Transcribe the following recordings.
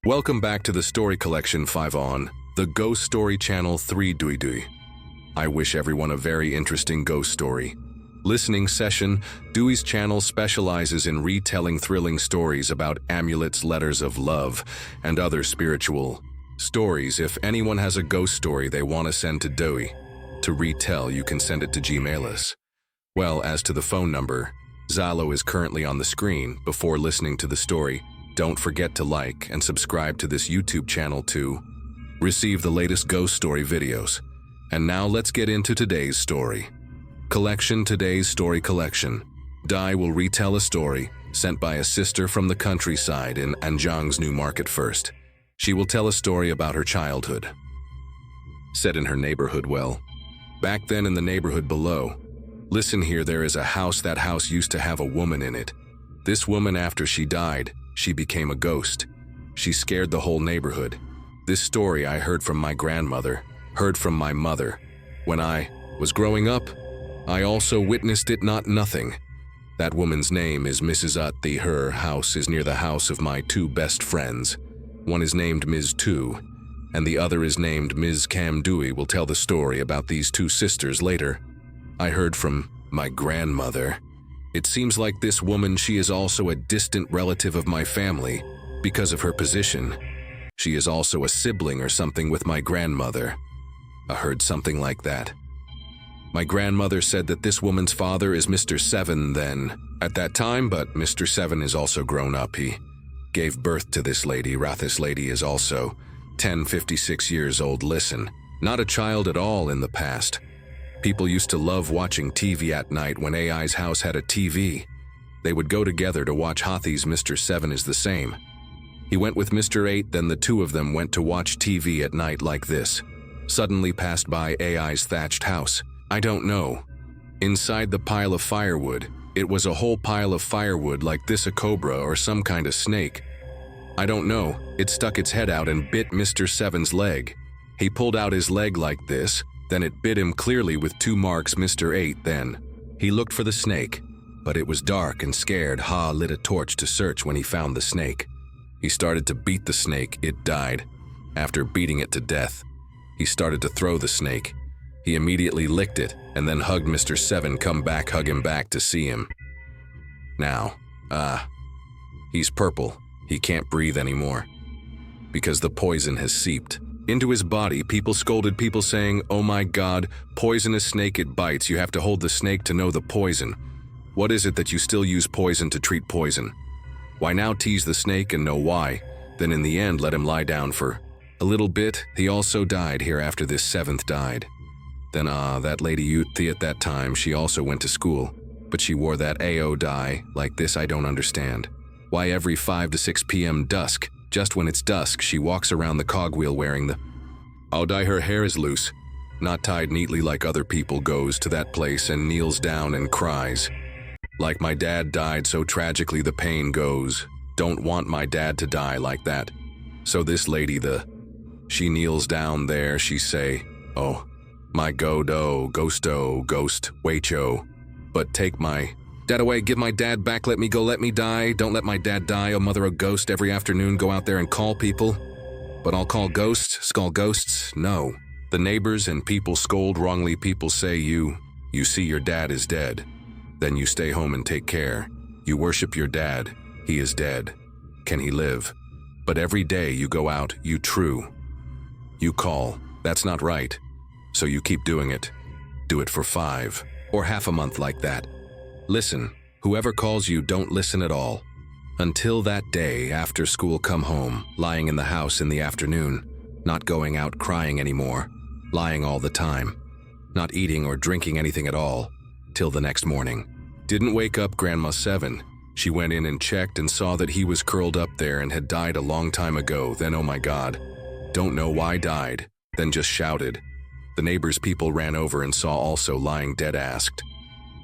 Welcome back to the story collection 5 on the Ghost Story Channel 3 Dui. I wish everyone a very interesting ghost story listening session. Dewey's channel specializes in retelling thrilling stories about amulets, letters of love, and other spiritual stories. If anyone has a ghost story they want to send to Dewey to retell, you can send it to Gmail us. Well, as to the phone number, Zalo is currently on the screen. Before listening to the story, don't forget to like and subscribe to this YouTube channel to receive the latest ghost story videos. And now let's get into today's story collection. Today's story collection. Dai will retell a story sent by a sister from the countryside in Anjiang's New Market. First, she will tell a story about her childhood, set in her neighborhood. Well, back then in the neighborhood below. Listen here, there is a house. That house used to have a woman in it. This woman, after she died, she became a ghost. She scared the whole neighborhood. This story I heard from my grandmother, heard from my mother. When I was growing up, I also witnessed it. Nothing. That woman's name is Mrs. Utti. Her house is near the house of my two best friends. One is named Ms. Tu, and the other is named Ms. Cam. Dewey will tell the story about these two sisters later. I heard from my grandmother. It seems like this woman, she is also a distant relative of my family because of her position. She is also a sibling or something with my grandmother. I heard something like that. My grandmother said that this woman's father is Mr. Seven then, at that time, but Mr. Seven is also grown up. He gave birth to this lady. This lady is also 56 years old. Listen, not a child at all in the past. People used to love watching TV at night. When AI's house had a TV, they would go together to watch Hathi's. Mr. Seven is the same. He went with Mr. 8, then the two of them went to watch TV at night like this. Suddenly passed by AI's thatched house. I don't know. Inside the pile of firewood, it was a whole pile of firewood like this, a cobra or some kind of snake. I don't know. It stuck its head out and bit Mr. Seven's leg. He pulled out his leg like this, then it bit him clearly with 2 marks. Mr. 8 then. He looked for the snake, but it was dark and scared. Lit a torch to search. When he found the snake, he started to beat the snake. It died. After beating it to death, he started to throw the snake. He immediately licked it and then hugged Mr. Seven. Come back, hug him back to see him. Now, he's purple. He can't breathe anymore because the poison has seeped into his body. People scolded, people saying, "Oh my God, poisonous snake, it bites. You have to hold the snake to know the poison. What is it that you still use poison to treat poison? Why now tease the snake and know why? Then in the end let him lie down for a little bit." He also died here after this 7th died. Then that lady Uthi at that time, she also went to school, but she wore that AO dye like this. I don't understand. Why every 5 to 6 p.m. dusk, just when it's dusk, she walks around the cogwheel wearing the dye. Her hair is loose, not tied neatly like other people. Goes to that place and kneels down and cries. Like my dad died so tragically, the pain goes. Don't want my dad to die like that. So this lady, she kneels down there, she say, "Oh, my ghosto, ghost, wacho, but take my dad away, give my dad back, let me go, let me die, don't let my dad die, oh mother of ghost." Every afternoon go out there and call people, but I'll call ghosts, skull ghosts, no. The neighbors and people scold wrongly. People say you see your dad is dead, then you stay home and take care. You worship your dad, he is dead, can he live? But every day you go out, you call, that's not right. So you keep doing it. Do it for 5 or half a month like that. Listen, whoever calls you, don't listen at all. Until that day after school, come home, lying in the house in the afternoon, not going out, crying anymore, lying all the time, not eating or drinking anything at all, till the next morning. Didn't wake up Grandma 7. She went in and checked and saw that he was curled up there and had died a long time ago. Then, oh my God, don't know why died, then just shouted. The neighbors' people ran over and saw also lying dead, asked,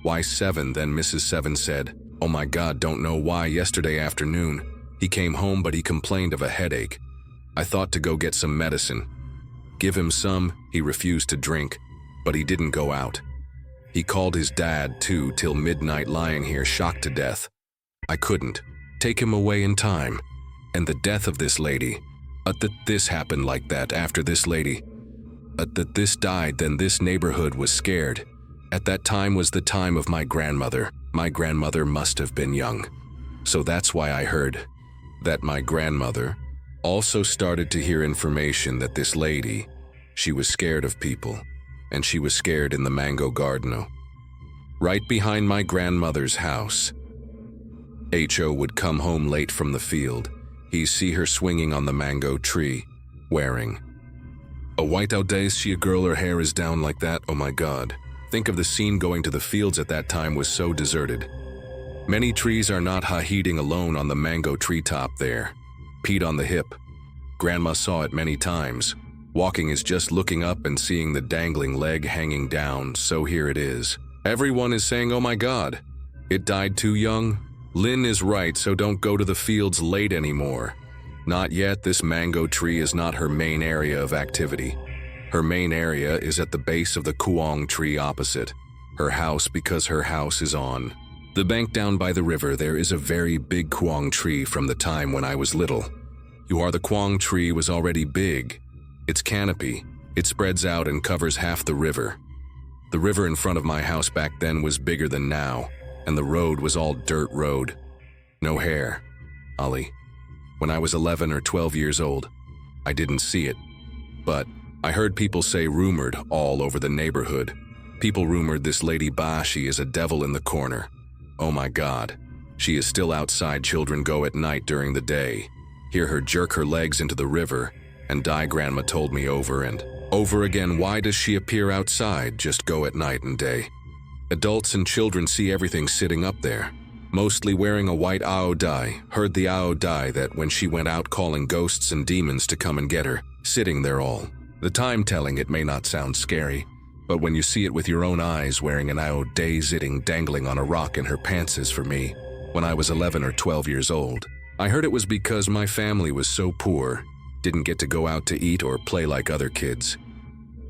"Why 7? Then Mrs. 7 said, "Oh my God, don't know why. Yesterday afternoon, he came home but he complained of a headache. I thought to go get some medicine. Give him some, he refused to drink, but he didn't go out. He called his dad too till midnight, lying here shocked to death. I couldn't take him away in time. And the death of this lady, That this happened like that after this lady. That this died, then this neighborhood was scared. At that time was the time of my grandmother. My grandmother must have been young. So that's why I heard that my grandmother also started to hear information that this lady, she was scared of people, and she was scared in the mango garden. Right behind my grandmother's house. Ho would come home late from the field. He'd see her swinging on the mango tree, wearing a white-out days. She a girl, her hair is down like that, oh my god. Think of the scene. Going to the fields at that time was so deserted. Many trees are not heating alone on the mango treetop there. Peat on the hip. Grandma saw it many times. Walking is just looking up and seeing the dangling leg hanging down, so here it is. Everyone is saying, oh my god, it died too young. Lynn is right, so don't go to the fields late anymore. Not yet. This mango tree is not her main area of activity. Her main area is at the base of the kuang tree opposite her house, because her house is on the bank down by the river. There is a very big kuang tree from the time when I was little. The kuang tree was already big. Its canopy, it spreads out and covers half the river. The river in front of my house back then was bigger than now, and the road was all dirt road. No hair. Ollie. When I was 11 or 12 years old, I didn't see it. But I heard people say, rumored all over the neighborhood. People rumored this lady Bashi is a devil in the corner. Oh my god. She is still outside. Children go at night during the day. Hear her jerk her legs into the river and die. Grandma told me over and over again, why does she appear outside? Just go at night and day. Adults and children see everything sitting up there, mostly wearing a white ao dai. Heard the ao dai that when she went out calling ghosts and demons to come and get her, sitting there all the time telling. It may not sound scary, but when you see it with your own eyes, wearing an ao dai sitting dangling on a rock in her pantses. For me, when I was 11 or 12 years old, I heard it was because my family was so poor, didn't get to go out to eat or play like other kids.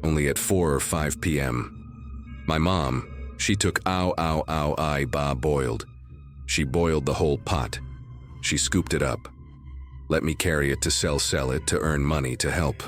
Only at 4 or 5 p.m. My mom, she took ao I ba boiled. She boiled the whole pot. She scooped it up. Let me carry it to sell it to earn money to help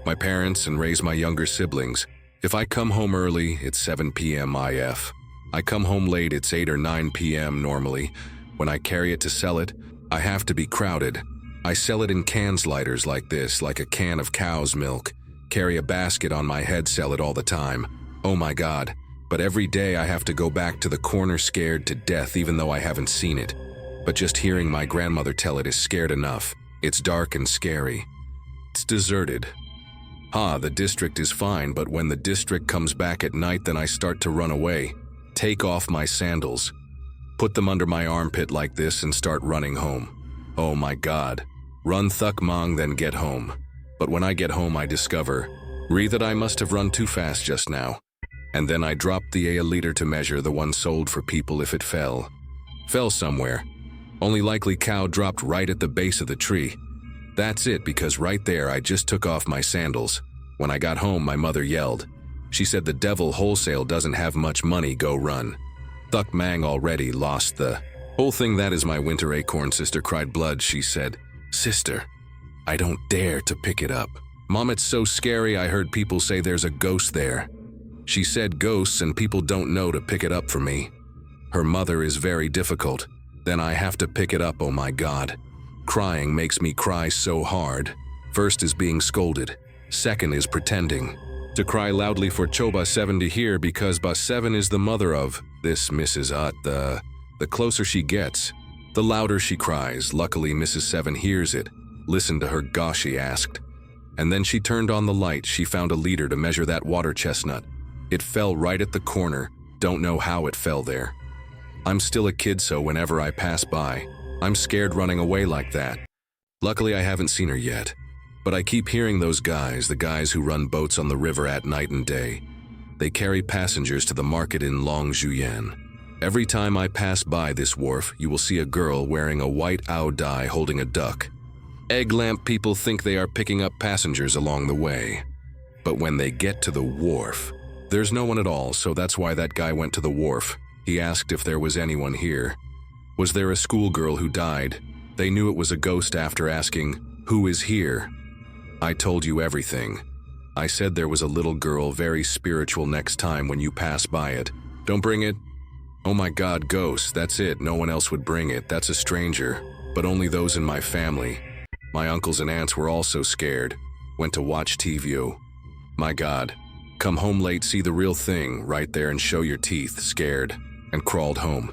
my parents and raise my younger siblings. If I come home early, it's 7 p.m. if I come home late, it's 8 or 9 p.m. normally. When I carry it to sell it, I have to be crowded. I sell it in cans, lighters like this, like a can of cow's milk. Carry a basket on my head, sell it all the time. Oh my god. But every day I have to go back to the corner scared to death, even though I haven't seen it. But just hearing my grandmother tell it is scared enough. It's dark and scary. It's deserted. The district is fine, but when the district comes back at night, then I start to run away. Take off my sandals, put them under my armpit like this and start running home. Oh my god. Run thuk mong, then get home. But when I get home, I discover that I must have run too fast just now. And then I dropped the a liter to measure the one sold for people if it fell. Fell somewhere. Only likely cow dropped right at the base of the tree. That's it, because right there I just took off my sandals. When I got home, my mother yelled. She said the devil wholesale doesn't have much money, go run. Thuk Mang already lost the whole thing. That is my winter acorn. Sister cried blood. She said, sister, I don't dare to pick it up. Mom, it's so scary. I heard people say there's a ghost there. She said ghosts and people don't know to pick it up for me. Her mother is very difficult. Then I have to pick it up. Oh my god. Crying makes me cry so hard. First is being scolded. Second is pretending to cry loudly for Choba 7 to hear, because Ba 7 is the mother of this Mrs. Ut. The closer she gets, the louder she cries. Luckily Mrs. 7 hears it. Listen to her, gosh, she asked. And then she turned on the light. She found a liter to measure that water chestnut. It fell right at the corner. Don't know how it fell there. I'm still a kid, so whenever I pass by, I'm scared running away like that. Luckily I haven't seen her yet. But I keep hearing those guys, the guys who run boats on the river at night and day. They carry passengers to the market in Longjuyan. Every time I pass by this wharf, you will see a girl wearing a white ao dai holding a duck. Egg lamp people think they are picking up passengers along the way. But when they get to the wharf, there's no one at all, so that's why that guy went to the wharf. He asked if there was anyone here. Was there a schoolgirl who died? They knew it was a ghost after asking, who is here? I told you everything. I said there was a little girl, very spiritual, next time when you pass by it. Don't bring it. Oh my God, ghost, that's it. No one else would bring it. That's a stranger, but only those in my family. My uncles and aunts were also scared. Went to watch TV. My God. Come home late, see the real thing right there and show your teeth, scared, and crawled home.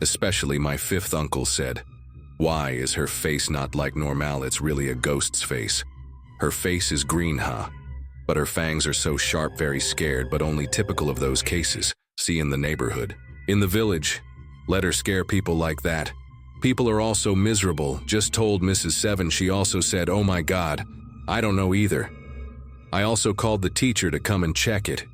Especially my fifth uncle said, "Why is her face not like normal? It's really a ghost's face. Her face is green, huh? But her fangs are so sharp, very scared, but only typical of those cases. See in the neighborhood. In the village. Let her scare people like that. People are also miserable. Just told Mrs. Seven, she also said, oh my God, I don't know either. I also called the teacher to come and check it.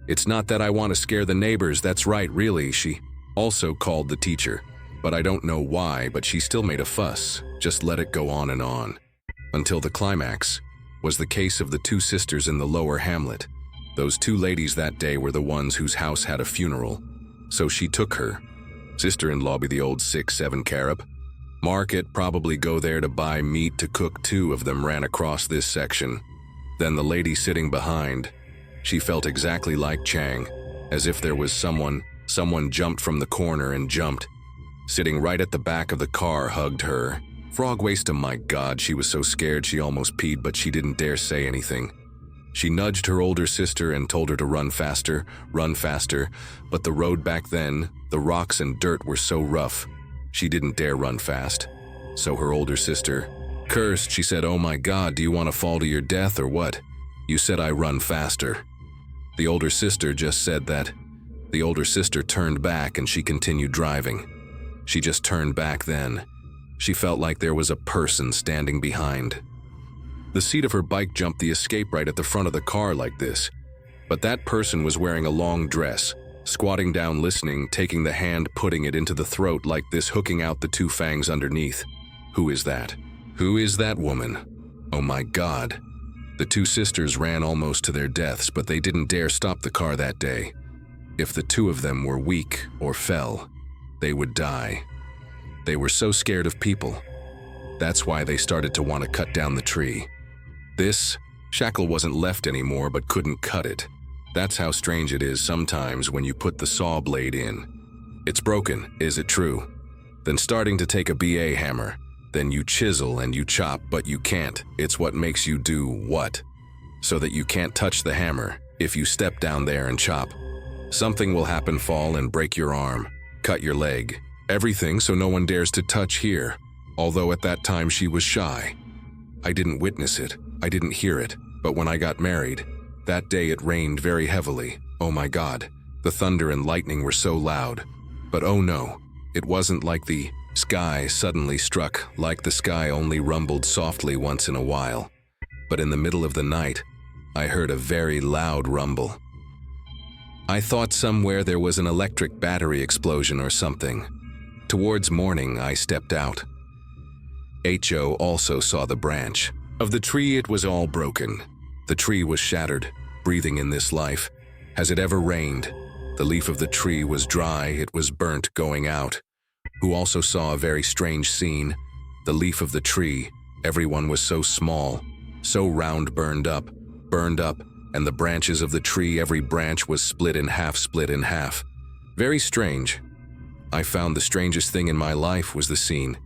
It's not that I want to scare the neighbors, that's right, really, she also called the teacher. But I don't know why, but she still made a fuss. Just let it go on and on. Until the climax was the case of the two sisters in the lower hamlet. Those two ladies that day were the ones whose house had a funeral. So she took her sister-in-law, be the old 6-7 carob. Market, probably go there to buy meat to cook. Two of them ran across this section. Then the lady sitting behind, she felt exactly like Chang, as if there was someone jumped from the corner and jumped. Sitting right at the back of the car, hugged her. Frog waste, oh my God, she was so scared she almost peed, but she didn't dare say anything. She nudged her older sister and told her to run faster, but the road back then, the rocks and dirt were so rough, she didn't dare run fast. So her older sister cursed. She said, oh my God, do you want to fall to your death or what? You said I run faster. The older sister just said that. The older sister turned back and she continued driving. She just turned back then. She felt like there was a person standing behind. The seat of her bike jumped the escape right at the front of the car like this. But that person was wearing a long dress, squatting down listening, taking the hand, putting it into the throat like this, hooking out the two fangs underneath. Who is that? Who is that woman? Oh my God. The two sisters ran almost to their deaths, but they didn't dare stop the car that day. If the two of them were weak or fell, they would die. They were so scared of people. That's why they started to want to cut down the tree. This shackle wasn't left anymore, but couldn't cut it. That's how strange it is sometimes when you put the saw blade in. It's broken, is it true? Then starting to take a BA hammer. Then you chisel and you chop, but you can't. It's what makes you do what? So that you can't touch the hammer. If you step down there and chop, something will happen, fall and break your arm, cut your leg, everything, so no one dares to touch here. Although at that time she was shy. I didn't witness it, I didn't hear it, but when I got married, that day it rained very heavily. Oh my God, the thunder and lightning were so loud. But oh no, it wasn't like the sky suddenly struck, like the sky only rumbled softly once in a while. But in the middle of the night, I heard a very loud rumble. I thought somewhere there was an electric battery explosion or something. Towards morning, I stepped out. HO also saw the branch of the tree. It was all broken. The tree was shattered, breathing in this life. Has it ever rained? The leaf of the tree was dry, it was burnt, going out. Who also saw a very strange scene. The leaf of the tree, everyone was so small, so round, burned up, and the branches of the tree, every branch was split in half. Very strange. I found the strangest thing in my life was the scene.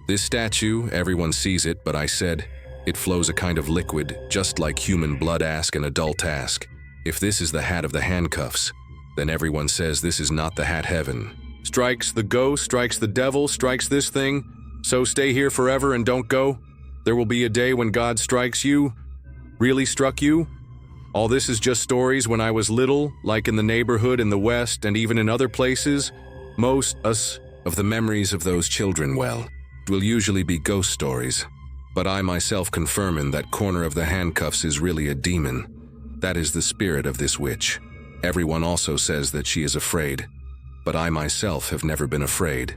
This statue, everyone sees it, but I said, it flows a kind of liquid, just like human blood. Ask an adult, ask. If this is the hat of the handcuffs, then everyone says this is not the hat. Heaven strikes the ghost, strikes the devil, strikes this thing. So stay here forever and don't go. There will be a day when God strikes you. Really struck you? All this is just stories when I was little, like in the neighborhood in the West and even in other places. Most of the memories of those children, well, will usually be ghost stories. But I myself confirm in that corner of the handcuffs is really a demon. That is the spirit of this witch. Everyone also says that she is afraid. But I myself have never been afraid.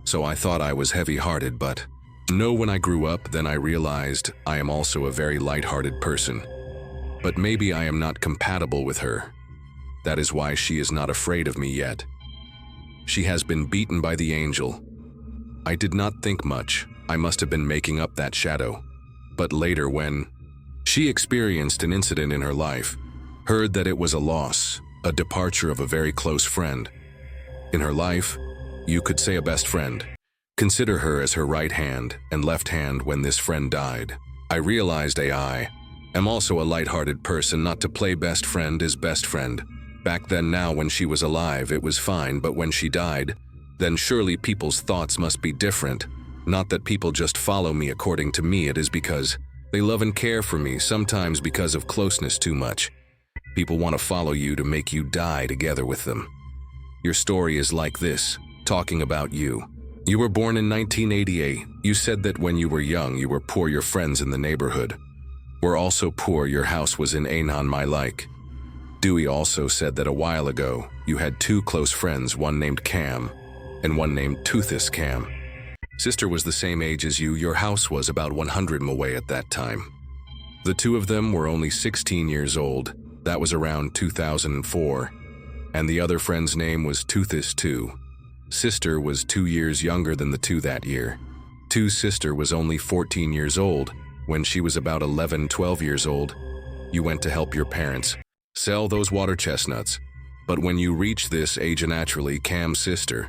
So I thought I was heavy-hearted, but no, when I grew up, then I realized I am also a very light-hearted person. But maybe I am not compatible with her. That is why she is not afraid of me yet. She has been beaten by the angel. I did not think much. I must have been making up that shadow. But later when She experienced an incident in her life, heard that it was a loss, a departure of a very close friend. In her life, you could say a best friend. Consider her as her right hand and left hand when this friend died. I realized I am also a light-hearted person, not to play best friend is best friend. Back then now when she was alive it was fine, but when she died, then surely people's thoughts must be different. Not that people just follow me according to me, it is because they love and care for me, sometimes because of closeness too much. People want to follow you to make you die together with them. Your story is like this, talking about you. You were born in 1988. You said that when you were young you were poor, your friends in the neighborhood were also poor, your house was in Anon my like. Dewey also said that a while ago you had two close friends, one named Cam and one named Toothis Cam. Sister was the same age as you, your house was about 100 away at that time. The two of them were only 16 years old, that was around 2004, and the other friend's name was Toothis too. Sister was 2 years younger than the two that year. Two's sister was only 14 years old. When she was about 11-12 years old, you went to help your parents sell those water chestnuts. But when you reached this age, naturally Cam's sister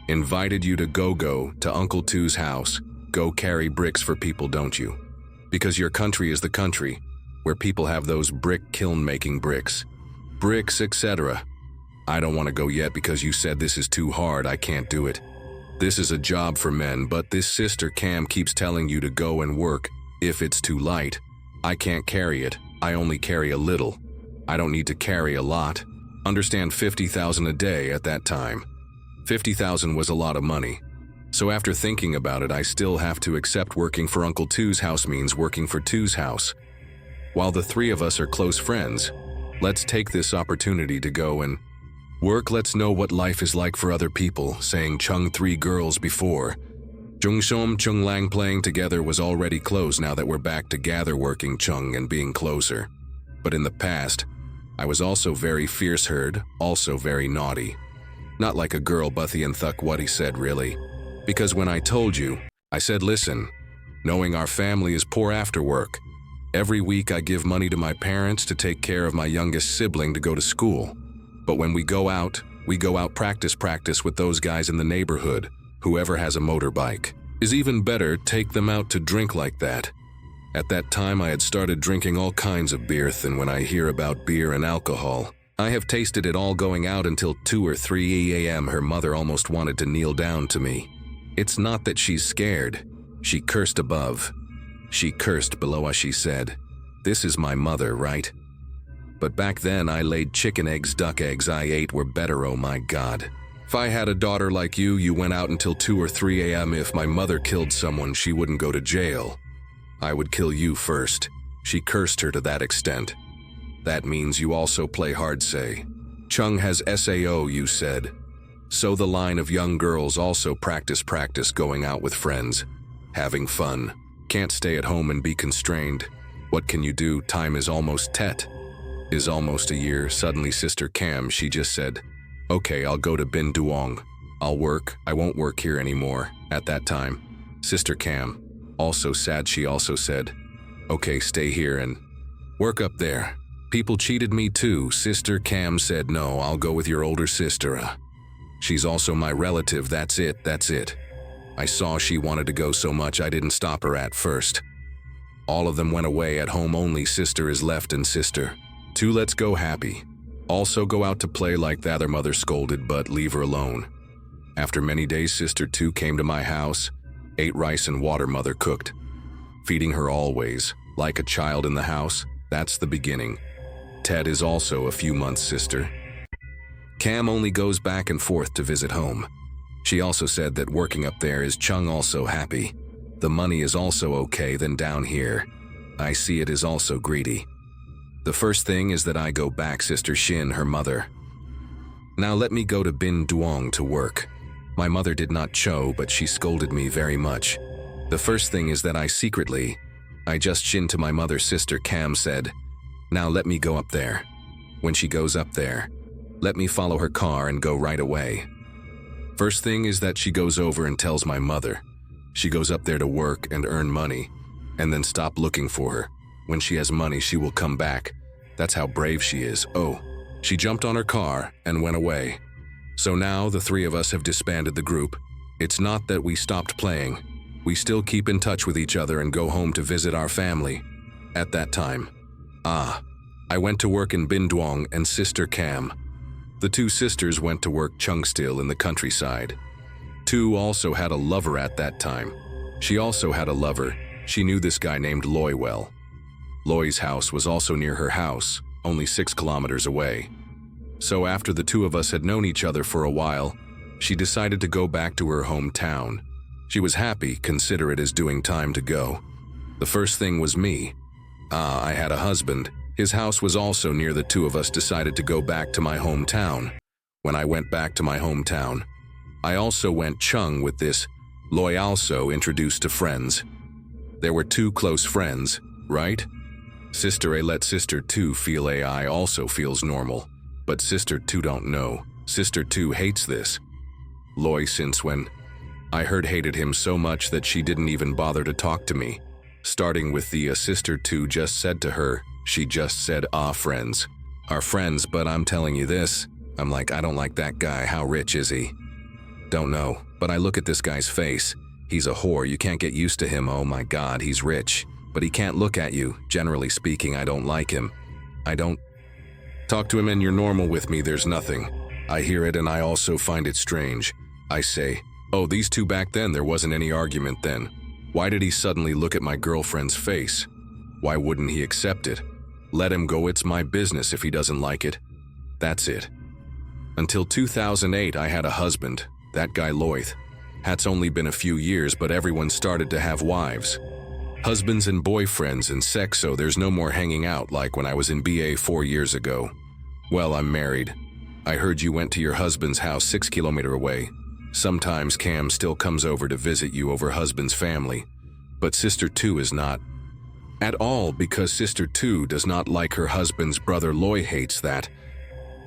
invited you to go to Uncle Two's house, go carry bricks for people, don't you? Because your country is the country where people have those brick kiln making bricks, etc. I don't want to go yet because you said this is too hard, I can't do it. This is a job for men, but this sister Cam keeps telling you to go and work. If it's too light, I can't carry it. I only carry a little. I don't need to carry a lot. Understand, 50,000 a day at that time. 50,000 was a lot of money. So after thinking about it, I still have to accept working for Uncle Two's house means working for Two's house. While the three of us are close friends, let's take this opportunity to go and work. Let's know what life is like for other people, saying Chung 3 girls before. Jung Shom Chung Lang playing together was already close now that we're back together working Chung and being closer. But in the past, I was also very fierce herd, also very naughty. Not like a girl Buthy and Thuck what he said really. Because when I told you, I said listen, knowing our family is poor after work. Every week I give money to my parents to take care of my youngest sibling to go to school. But when we go out practice with those guys in the neighborhood. Whoever has a motorbike is even better, take them out to drink like that. At that time I had started drinking all kinds of beer, and when I hear about beer and alcohol, I have tasted it all going out until 2 or 3 a.m. Her mother almost wanted to kneel down to me. It's not that she's scared. She cursed above. She cursed below us, she said. This is my mother, right? But back then I laid chicken eggs, duck eggs I ate were better, oh my God. If I had a daughter like you went out until 2 or 3 a.m. If my mother killed someone, she wouldn't go to jail. I would kill you first. She cursed her to that extent. That means you also play hard, say. Chung has SAO, you said. So the line of young girls also practice going out with friends, having fun. Can't stay at home and be constrained. What can you do? Time is almost Tet. Is almost a year. Suddenly Sister Cam, she just said, okay, I'll go to Bin Duong. I'll work. I won't work here anymore. At that time, Sister Cam, also sad, she also said, okay, stay here and work up there. People cheated me too. Sister Cam said, no, I'll go with your older sister. She's also my relative, that's it. I saw she wanted to go so much I didn't stop her at first. All of them went away, at home only sister is left, and sister 2 let's go happy. Also go out to play like that. Her mother scolded, but leave her alone. After many days, sister 2 came to my house, ate rice and water mother cooked, feeding her always, like a child in the house. That's the beginning. Ted is also a few months sister. Cam only goes back and forth to visit home. She also said that working up there is Chung also happy. The money is also okay, then down here, I see it is also greedy. The first thing is that I go back, Sister Shin, her mother. Now let me go to Bin Duong to work. My mother did not cho, but she scolded me very much. The first thing is that I just Shin to my mother. Sister Cam said, now let me go up there. When she goes up there, let me follow her car and go right away. First thing is that she goes over and tells my mother. She goes up there to work and earn money, and then stop looking for her. When she has money, she will come back. That's how brave she is. Oh, she jumped on her car and went away. So now the three of us have disbanded the group. It's not that we stopped playing. We still keep in touch with each other and go home to visit our family. At that time, I went to work in Bindwong and sister Cam. The two sisters went to work Chungstil in the countryside. Tu also had a lover at that time. She also had a lover. She knew this guy named Loy well. Loy's house was also near her house, only 6 kilometers away. So after the two of us had known each other for a while, she decided to go back to her hometown. She was happy, consider it as doing time to go. The first thing was me. I had a husband. His house was also near. The two of us decided to go back to my hometown. When I went back to my hometown, I also went Chung with this. Loy also introduced to friends. There were 2 close friends, right? Sister A let Sister 2 feel AI also feels normal, but Sister 2 don't know. Sister 2 hates this. Loy since when I heard hated him so much that she didn't even bother to talk to me. Starting with the Sister 2 just said to her, she just said, friends. Our friends, but I'm telling you this. I'm like, I don't like that guy. How rich is he? Don't know, but I look at this guy's face. He's a whore. You can't get used to him. Oh my God, he's rich. But he can't look at you. Generally speaking, I don't like him. I don't talk to him and you're normal with me. There's nothing. I hear it and I also find it strange. I say, oh, these two back then, there wasn't any argument then. Why did he suddenly look at my girlfriend's face? Why wouldn't he accept it? Let him go, it's my business if he doesn't like it. That's it. Until 2008, I had a husband, that guy Loyth. That's only been a few years, but everyone started to have wives. Husbands and boyfriends and sex, so there's no more hanging out like when I was in BA 4 years ago. Well, I'm married. I heard you went to your husband's house 6 kilometers away. Sometimes Cam still comes over to visit you over husband's family, but Sister 2 is not. At all, because Sister 2 does not like her husband's brother. Loy hates that.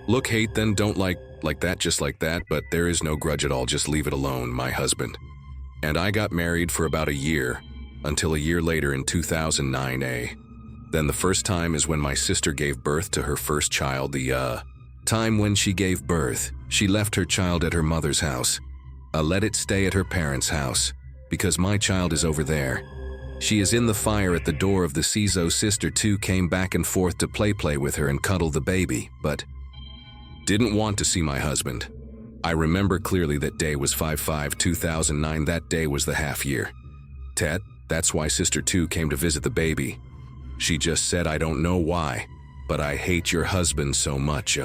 Look, hate then don't like that, just like that, but there is no grudge at all, just leave it alone, my husband. And I got married for about a year, until a year later in 2009. Then the first time is when my sister gave birth to her first child. The time when she gave birth, she left her child at her mother's house. Let it stay at her parents' house, because my child is over there. She is in the fire at the door of the CISO. Sister 2 came back and forth to play with her and cuddle the baby, but didn't want to see my husband. I remember clearly that day was 5/5/2009. That day was the half year. That's why Sister 2 came to visit the baby. She just said, I don't know why, but I hate your husband so much.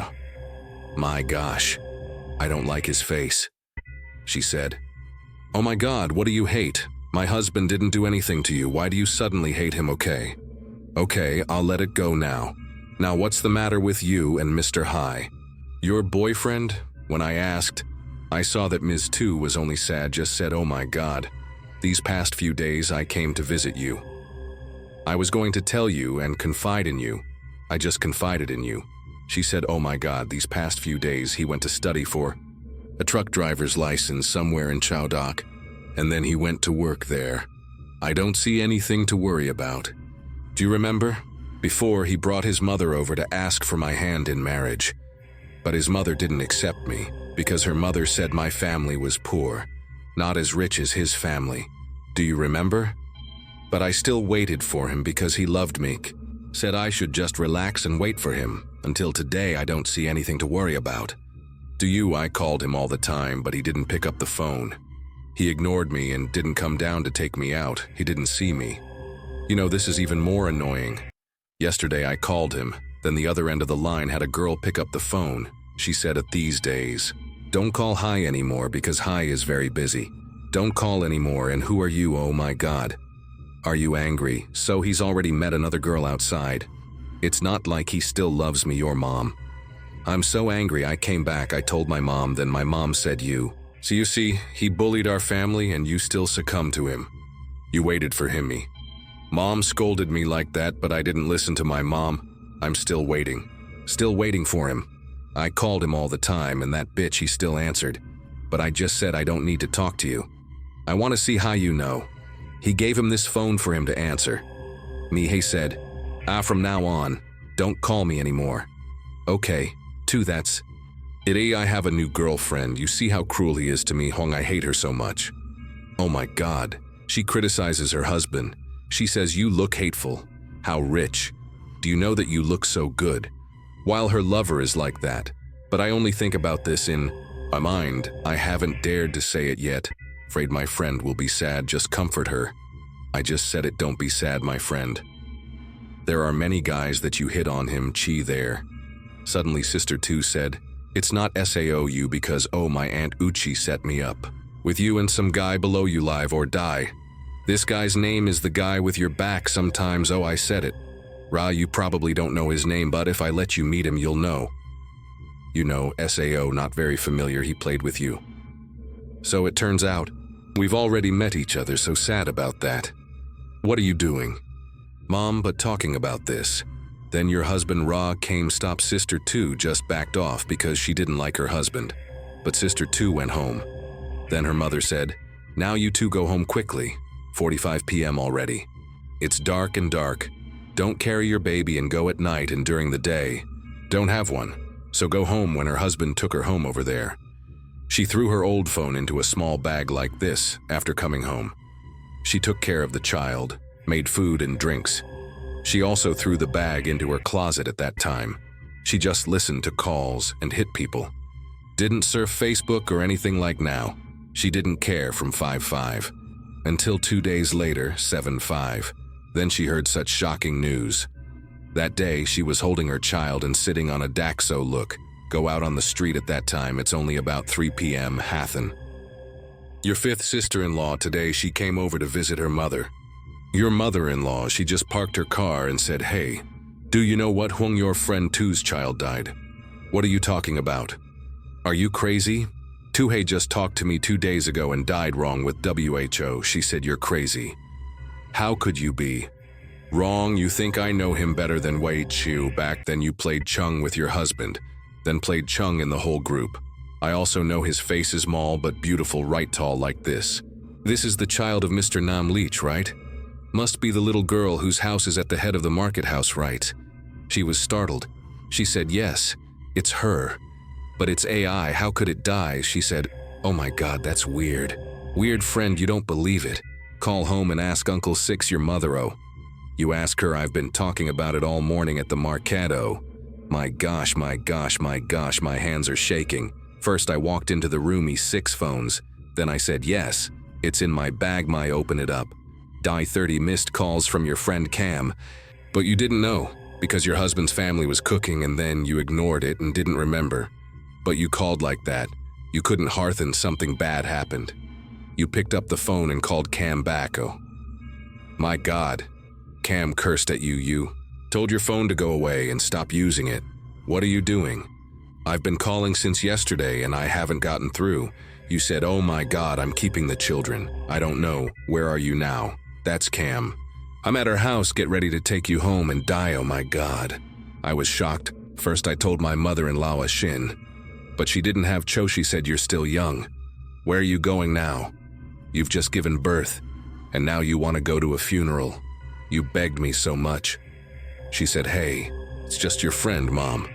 My gosh, I don't like his face. She said, oh my God, what do you hate? My husband didn't do anything to you. Why do you suddenly hate him? Okay, I'll let it go now. Now what's the matter with you and Mr. High? Your boyfriend? When I asked, I saw that Ms. 2 was only sad, just said, oh my God. These past few days I came to visit you. I was going to tell you and confide in you. I just confided in you. She said, oh my God, these past few days he went to study for a truck driver's license somewhere in Chowdak, and then he went to work there. I don't see anything to worry about. Do you remember? Before, he brought his mother over to ask for my hand in marriage. But his mother didn't accept me, because her mother said my family was poor, not as rich as his family. Do you remember? But I still waited for him because he loved me. Said I should just relax and wait for him. Until today, I don't see anything to worry about. I called him all the time, but he didn't pick up the phone. He ignored me and didn't come down to take me out. He didn't see me. You know, this is even more annoying. Yesterday I called him, then the other end of the line had a girl pick up the phone. She said, these days, don't call High anymore because High is very busy. Don't call anymore, and who are you? Oh my God. Are you angry? So he's already met another girl outside. It's not like he still loves me, your mom. I'm so angry. I came back, I told my mom, then my mom said you. So you see, he bullied our family and you still succumbed to him. You waited for him. Mom scolded me like that, but I didn't listen to my mom. I'm still waiting for him. I called him all the time and that bitch, he still answered. But I just said I don't need to talk to you. I want to see how you know. He gave him this phone for him to answer. He said, From now on, don't call me anymore. Okay. 2 That's it. I have a new girlfriend. You see how cruel he is to me, Hong. I hate her so much. Oh my God. She criticizes her husband. She says you look hateful. How rich. Do you know that you look so good? While her lover is like that. But I only think about this in my mind. I haven't dared to say it yet. Afraid my friend will be sad. Just comfort her. I just said it. Don't be sad, my friend. There are many guys that you hit on him. Chi there. Suddenly Sister 2 said, it's not SAOU because my Aunt Uchi set me up. With you and some guy below you, live or die. This guy's name is the guy with your back sometimes. I said it. Ra, you probably don't know his name, but if I let you meet him, you'll know. You know, SAO, not very familiar, he played with you. So it turns out, we've already met each other, so sad about that. What are you doing? Mom, but talking about this. Then your husband Ra came. Stop. Sister 2 just backed off because she didn't like her husband. But Sister 2 went home. Then her mother said, now you two go home quickly. 45 p.m. already. It's dark and dark. Don't carry your baby and go at night and during the day. Don't have one. So go home. When her husband took her home over there, she threw her old phone into a small bag like this after coming home. She took care of the child, made food and drinks. She also threw the bag into her closet at that time. She just listened to calls and hit people. Didn't surf Facebook or anything like now. She didn't care from 5/5. Until 2 days later, 7/5. Then she heard such shocking news. That day, she was holding her child and sitting on a Daxo. Look, go out on the street at that time. It's only about 3 p.m. Hathen. Your 5th sister-in-law today, she came over to visit her mother. Your mother-in-law, she just parked her car and said, hey, do you know what, Hung, your friend 2's child died? What are you talking about? Are you crazy? Tuhei just talked to me 2 days ago and died wrong with WHO. She said you're crazy. How could you be? Wrong, you think I know him better than Wei Chiu. Back then you played Chung with your husband, then played Chung in the whole group. I also know his face is small but beautiful, right tall like this. This is the child of Mr. Nam Leach, right? Must be the little girl whose house is at the head of the market house, right? She was startled. She said, yes, it's her. But it's AI, how could it die? She said, oh my God, that's weird. Weird friend, you don't believe it. Call home and ask Uncle Six, your mother. Oh. You ask her, I've been talking about it all morning at the Mercado. My gosh, my gosh, my gosh, my hands are shaking. First I walked into the room, 6 phones. Then I said, yes, it's in my bag, my open it up. Die 30 missed calls from your friend Cam. But you didn't know, because your husband's family was cooking and then you ignored it and didn't remember. But you called like that. You couldn't hearthen, something bad happened. You picked up the phone and called Cam back. Oh. My God. Cam cursed at you. You told your phone to go away and stop using it. What are you doing? I've been calling since yesterday and I haven't gotten through. You said, oh my God, I'm keeping the children. I don't know. Where are you now? That's Cam. I'm at her house, get ready to take you home and die, oh my God. I was shocked. First I told my mother-in-law Shin. But she didn't have Cho, she said you're still young. Where are you going now? You've just given birth, and now you want to go to a funeral. You begged me so much. She said, hey, it's just your friend, Mom.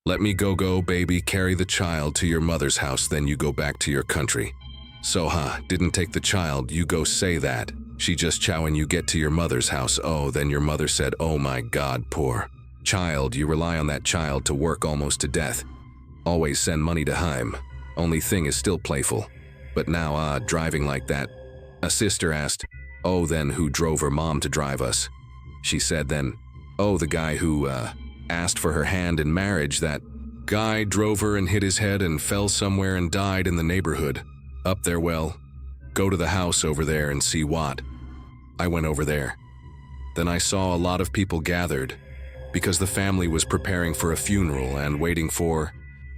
Let me go, baby, carry the child to your mother's house, then you go back to your country. Soha, didn't take the child, you go say that. She just chow and you get to your mother's house. Oh, then your mother said, oh my God, poor child, you rely on that child to work almost to death. Always send money to Heim. Only thing is still playful. But now, driving like that. A sister asked, oh, then who drove her mom to drive us? She said then, oh, the guy who, asked for her hand in marriage. That guy drove her and hit his head and fell somewhere and died in the neighborhood. Up there, well, go to the house over there and see what. I went over there. Then I saw a lot of people gathered because the family was preparing for a funeral and waiting for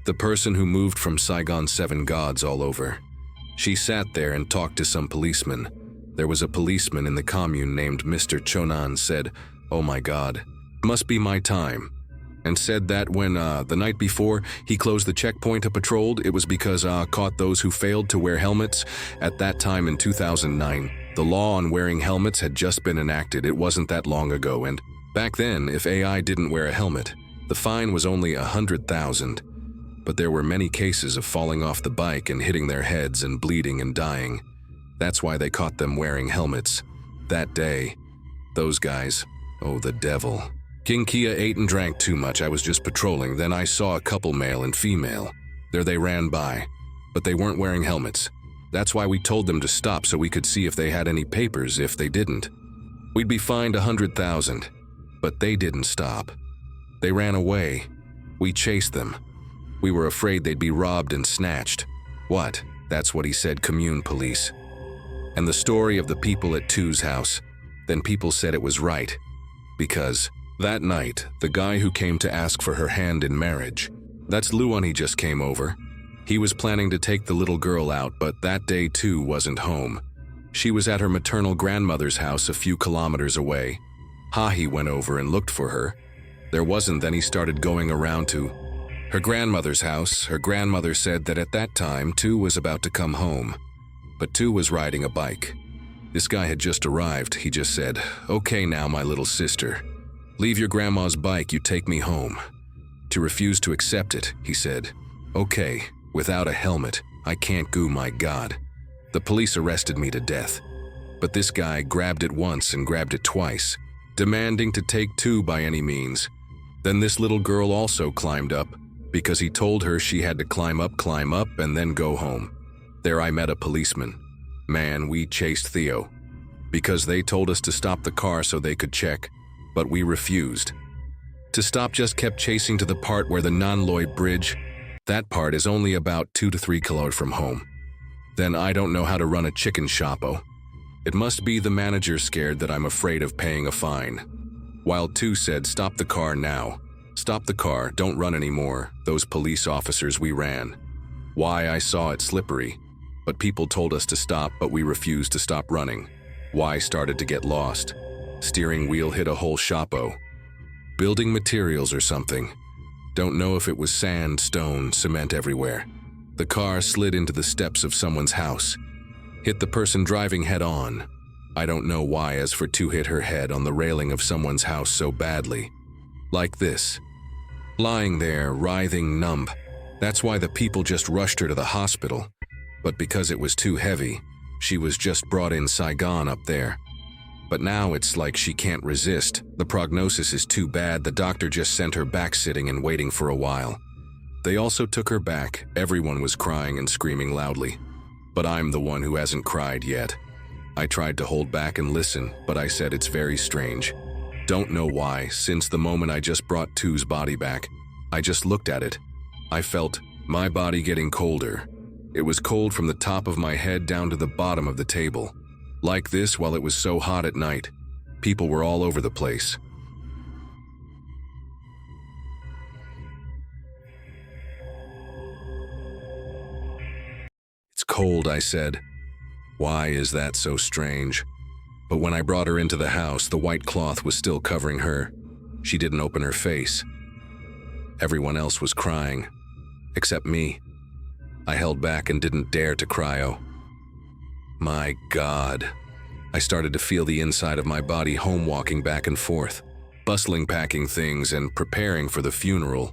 the person who moved from Saigon 7 gods all over. She sat there and talked to some policemen. There was a policeman in the commune named Mr. Chonan said, oh my God, must be my time. And said that when, the night before, he closed the checkpoint patrolled, it was because, caught those who failed to wear helmets. At that time in 2009, the law on wearing helmets had just been enacted. It wasn't that long ago and, Back then, if AI didn't wear a helmet, the fine was only 100,000. But there were many cases of falling off the bike and hitting their heads and bleeding and dying. That's why they caught them wearing helmets. That day, those guys, oh the devil. King Kia ate and drank too much. I was just patrolling, then I saw a couple, male and female. There they ran by, but they weren't wearing helmets. That's why we told them to stop so we could see if they had any papers. If they didn't, we'd be fined 100,000. But they didn't stop. They ran away. We chased them. We were afraid they'd be robbed and snatched. What? That's what he said, commune police. And the story of the people at Tu's house. Then people said it was right. Because that night, the guy who came to ask for her hand in marriage, that's Luan, he just came over. He was planning to take the little girl out, but that day Tu wasn't home. She was at her maternal grandmother's house a few kilometers away. He went over and looked for her. There wasn't, then he started going around to her grandmother's house. Her grandmother said that at that time, Tu was about to come home. But Tu was riding a bike. This guy had just arrived. He just said, "Okay now, my little sister. Leave your grandma's bike, you take me home." Tu refused to accept it. He said, "Okay, without a helmet, I can't go, my God." The police arrested me to death. But this guy grabbed it once and grabbed it twice, demanding to take Tu by any means. Then this little girl also climbed up, because he told her she had to climb up, and then go home. There I met a policeman. Man, we chased Theo. Because they told us to stop the car so they could check, but we refused. To stop, just kept chasing to the part where the Nanloy Bridge. That part is only about 2 to 3 kilometers from home. Then I don't know how to run a chicken shop. It must be the manager scared that I'm afraid of paying a fine. While Tu said, "Stop the car now. Stop the car, don't run anymore." Those police officers, we ran. Why, I saw it slippery. But people told us to stop, but we refused to stop running. Why, started to get lost. Steering wheel hit a whole shopo. Building materials or something. Don't know if it was sand, stone, cement everywhere. The car slid into the steps of someone's house. Hit the person driving head on. I don't know why, as for Tu hit her head on the railing of someone's house so badly. Like this. Lying there, writhing, numb. That's why the people just rushed her to the hospital. But because it was too heavy, she was just brought in Saigon up there. But now it's like she can't resist. The prognosis is too bad. The doctor just sent her back, sitting and waiting for a while. They also took her back. Everyone was crying and screaming loudly. But I'm the one who hasn't cried yet. I tried to hold back and listen, but I said it's very strange. Don't know why, since the moment I just brought Tu's body back, I just looked at it. I felt my body getting colder. It was cold from the top of my head down to the bottom of the table. Like this while it was so hot at night. People were all over the place. "It's cold," I said. Why is that so strange? But when I brought her into the house, the white cloth was still covering her. She didn't open her face. Everyone else was crying, except me. I held back and didn't dare to cry. My God. I started to feel the inside of my body home, walking back and forth, bustling, packing things and preparing for the funeral.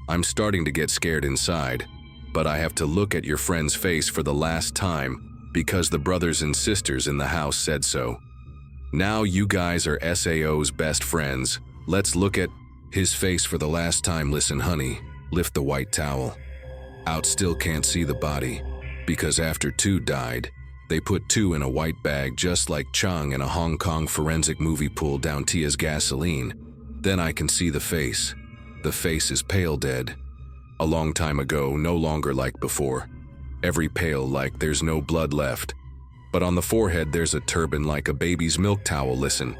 I'm starting to get scared inside, but I have to look at your friend's face for the last time because the brothers and sisters in the house said so. Now you guys are SAO's best friends. Let's look at his face for the last time. Listen, honey, lift the white towel. Out, still can't see the body, because after Tu died, they put Tu in a white bag just like Chung in a Hong Kong forensic movie, pulled down Tia's gasoline. Then I can see the face. The face is pale dead. A long time ago, no longer like before. Every pale like there's no blood left. But on the forehead there's a turban like a baby's milk towel. Listen.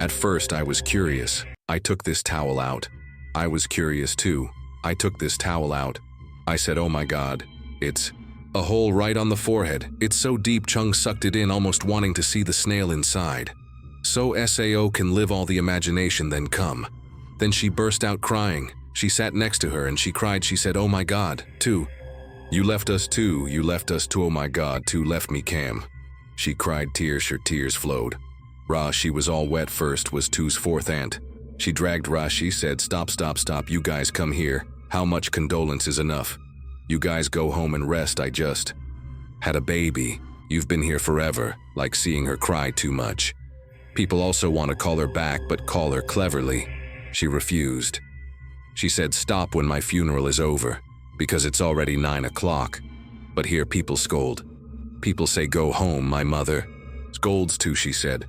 At first I was curious. I took this towel out. I was curious too. I took this towel out. I said, oh my God, it's a hole right on the forehead. It's so deep, Chung sucked it in, almost wanting to see the snail inside. So SAO can live all the imagination, then come. Then she burst out crying. She sat next to her and she cried. She said, oh my God, Tu. You left us too, you left us too, oh my God, Tu left me, Cam. She cried, tears, her tears flowed. She was all wet. First was Tu's fourth aunt. She dragged Rashi, said, "Stop, stop, stop, you guys come here. How much condolence is enough? You guys go home and rest, I just had a baby. You've been here forever, like seeing her cry too much. People also want to call her back, but call her cleverly." She refused. She said, "Stop when my funeral is over, because it's already 9 o'clock. But here people scold. People say, 'Go home, my mother.' Scolds too," she said.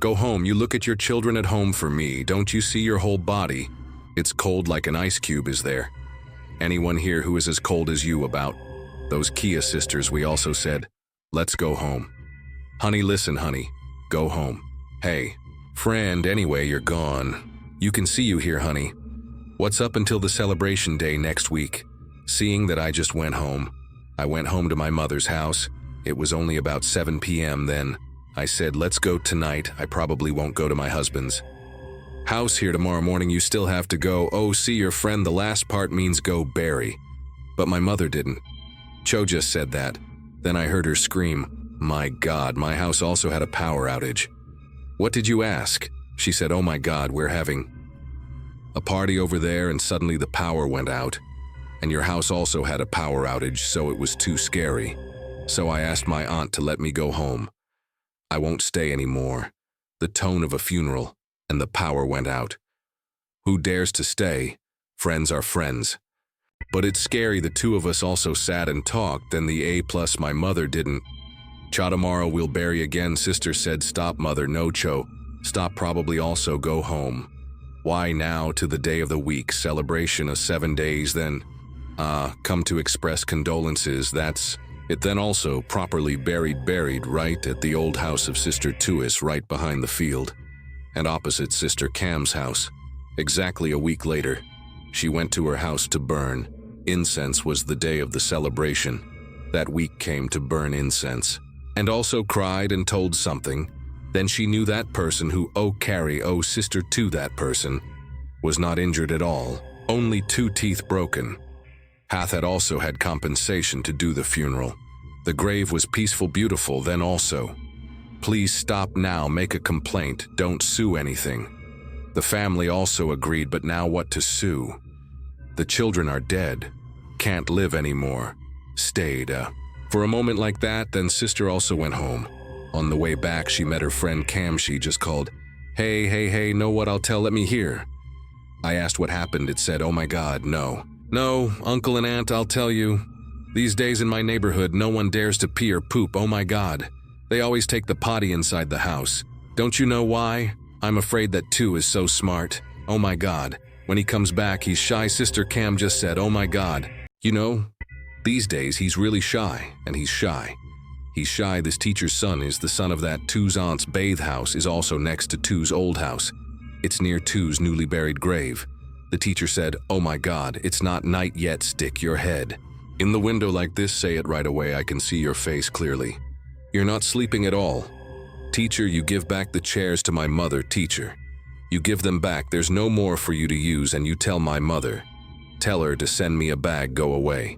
"Go home, you look at your children at home for me. Don't you see your whole body? It's cold like an ice cube, is there? Anyone here who is as cold as you about those Kia sisters?" We also said, "Let's go home." "Honey, listen, honey. Go home. Hey, friend, anyway, you're gone. You can see you here, honey. What's up until the celebration day next week?" Seeing that I just went home, I went home to my mother's house. It was only about 7 p.m. then. I said, "Let's go tonight. I probably won't go to my husband's house here tomorrow morning. You still have to go. Oh, see your friend, the last part means go bury." But my mother didn't. Cho just said that. Then I heard her scream, "My God, my house also had a power outage." "What did you ask?" She said, "Oh my God, we're having a party over there and suddenly the power went out. And your house also had a power outage, so it was too scary. So I asked my aunt to let me go home. I won't stay anymore. The tone of a funeral, and the power went out. Who dares to stay? Friends are friends. But it's scary, the two of us also sat and talked, then the A plus my mother didn't. Cha, tomorrow we'll bury again. Sister said, "Stop, mother, no, Cho. Stop, probably also go home. Why now to the day of the week, celebration of 7 days, then come to express condolences, that's it. Then also properly buried right at the old house of Sister Tuis right behind the field, and opposite Sister Cam's house. Exactly a week later, she went to her house to burn. Incense was the day of the celebration. That week came to burn incense, and also cried and told something. Then she knew that person who carry sister to that person was not injured at all, only 2 teeth broken. Hath had also had compensation to do the funeral. The grave was peaceful, beautiful, then also. Please stop now, make a complaint, don't sue anything. The family also agreed, but now what to sue? The children are dead, can't live anymore. Stayed for a moment like that, then sister also went home. On the way back, she met her friend Cam. She just called, hey, know what I'll tell, let me hear. I asked what happened. It said, "Oh my God, no, uncle and aunt, I'll tell you. These days in my neighborhood, no one dares to pee or poop, oh my God. They always take the potty inside the house. Don't you know why? I'm afraid that Tu is so smart. Oh my God. When he comes back, he's shy." Sister Cam just said, "Oh my God. You know, these days he's really shy, and he's shy. He's shy. This teacher's son is the son of that Tu's aunt's bathe house is also next to Tu's old house. It's near Tu's newly buried grave." The teacher said, "Oh my God, it's not night yet, stick your head in the window like this, say it right away, I can see your face clearly. You're not sleeping at all. Teacher, you give back the chairs to my mother, teacher. You give them back, there's no more for you to use, and you tell my mother. Tell her to send me a bag, go away."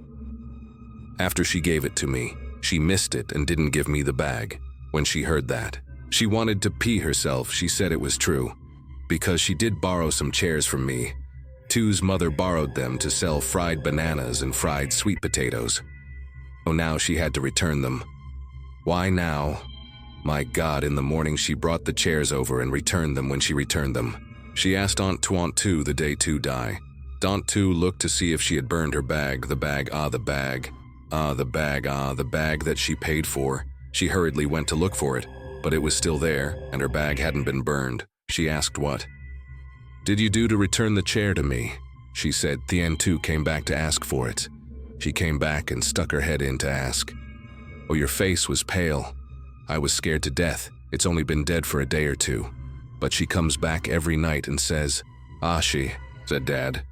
After she gave it to me, she missed it and didn't give me the bag. When she heard that, she wanted to pee herself. She said it was true, because she did borrow some chairs from me. Tu's mother borrowed them to sell fried bananas and fried sweet potatoes. Oh, now she had to return them. Why now? My God, in the morning she brought the chairs over and returned them. When she returned them, she asked Aunt Tu the day Tu die. Aunt Tu looked to see if she had burned her bag. The bag that she paid for. She hurriedly went to look for it, but it was still there, and her bag hadn't been burned. She asked, "What did you do to return the chair to me?" She said. Thien Tu came back to ask for it. She came back and stuck her head in to ask. "Oh, your face was pale. I was scared to death. It's only been dead for a day or two." But she comes back every night and says, she said, "Dad,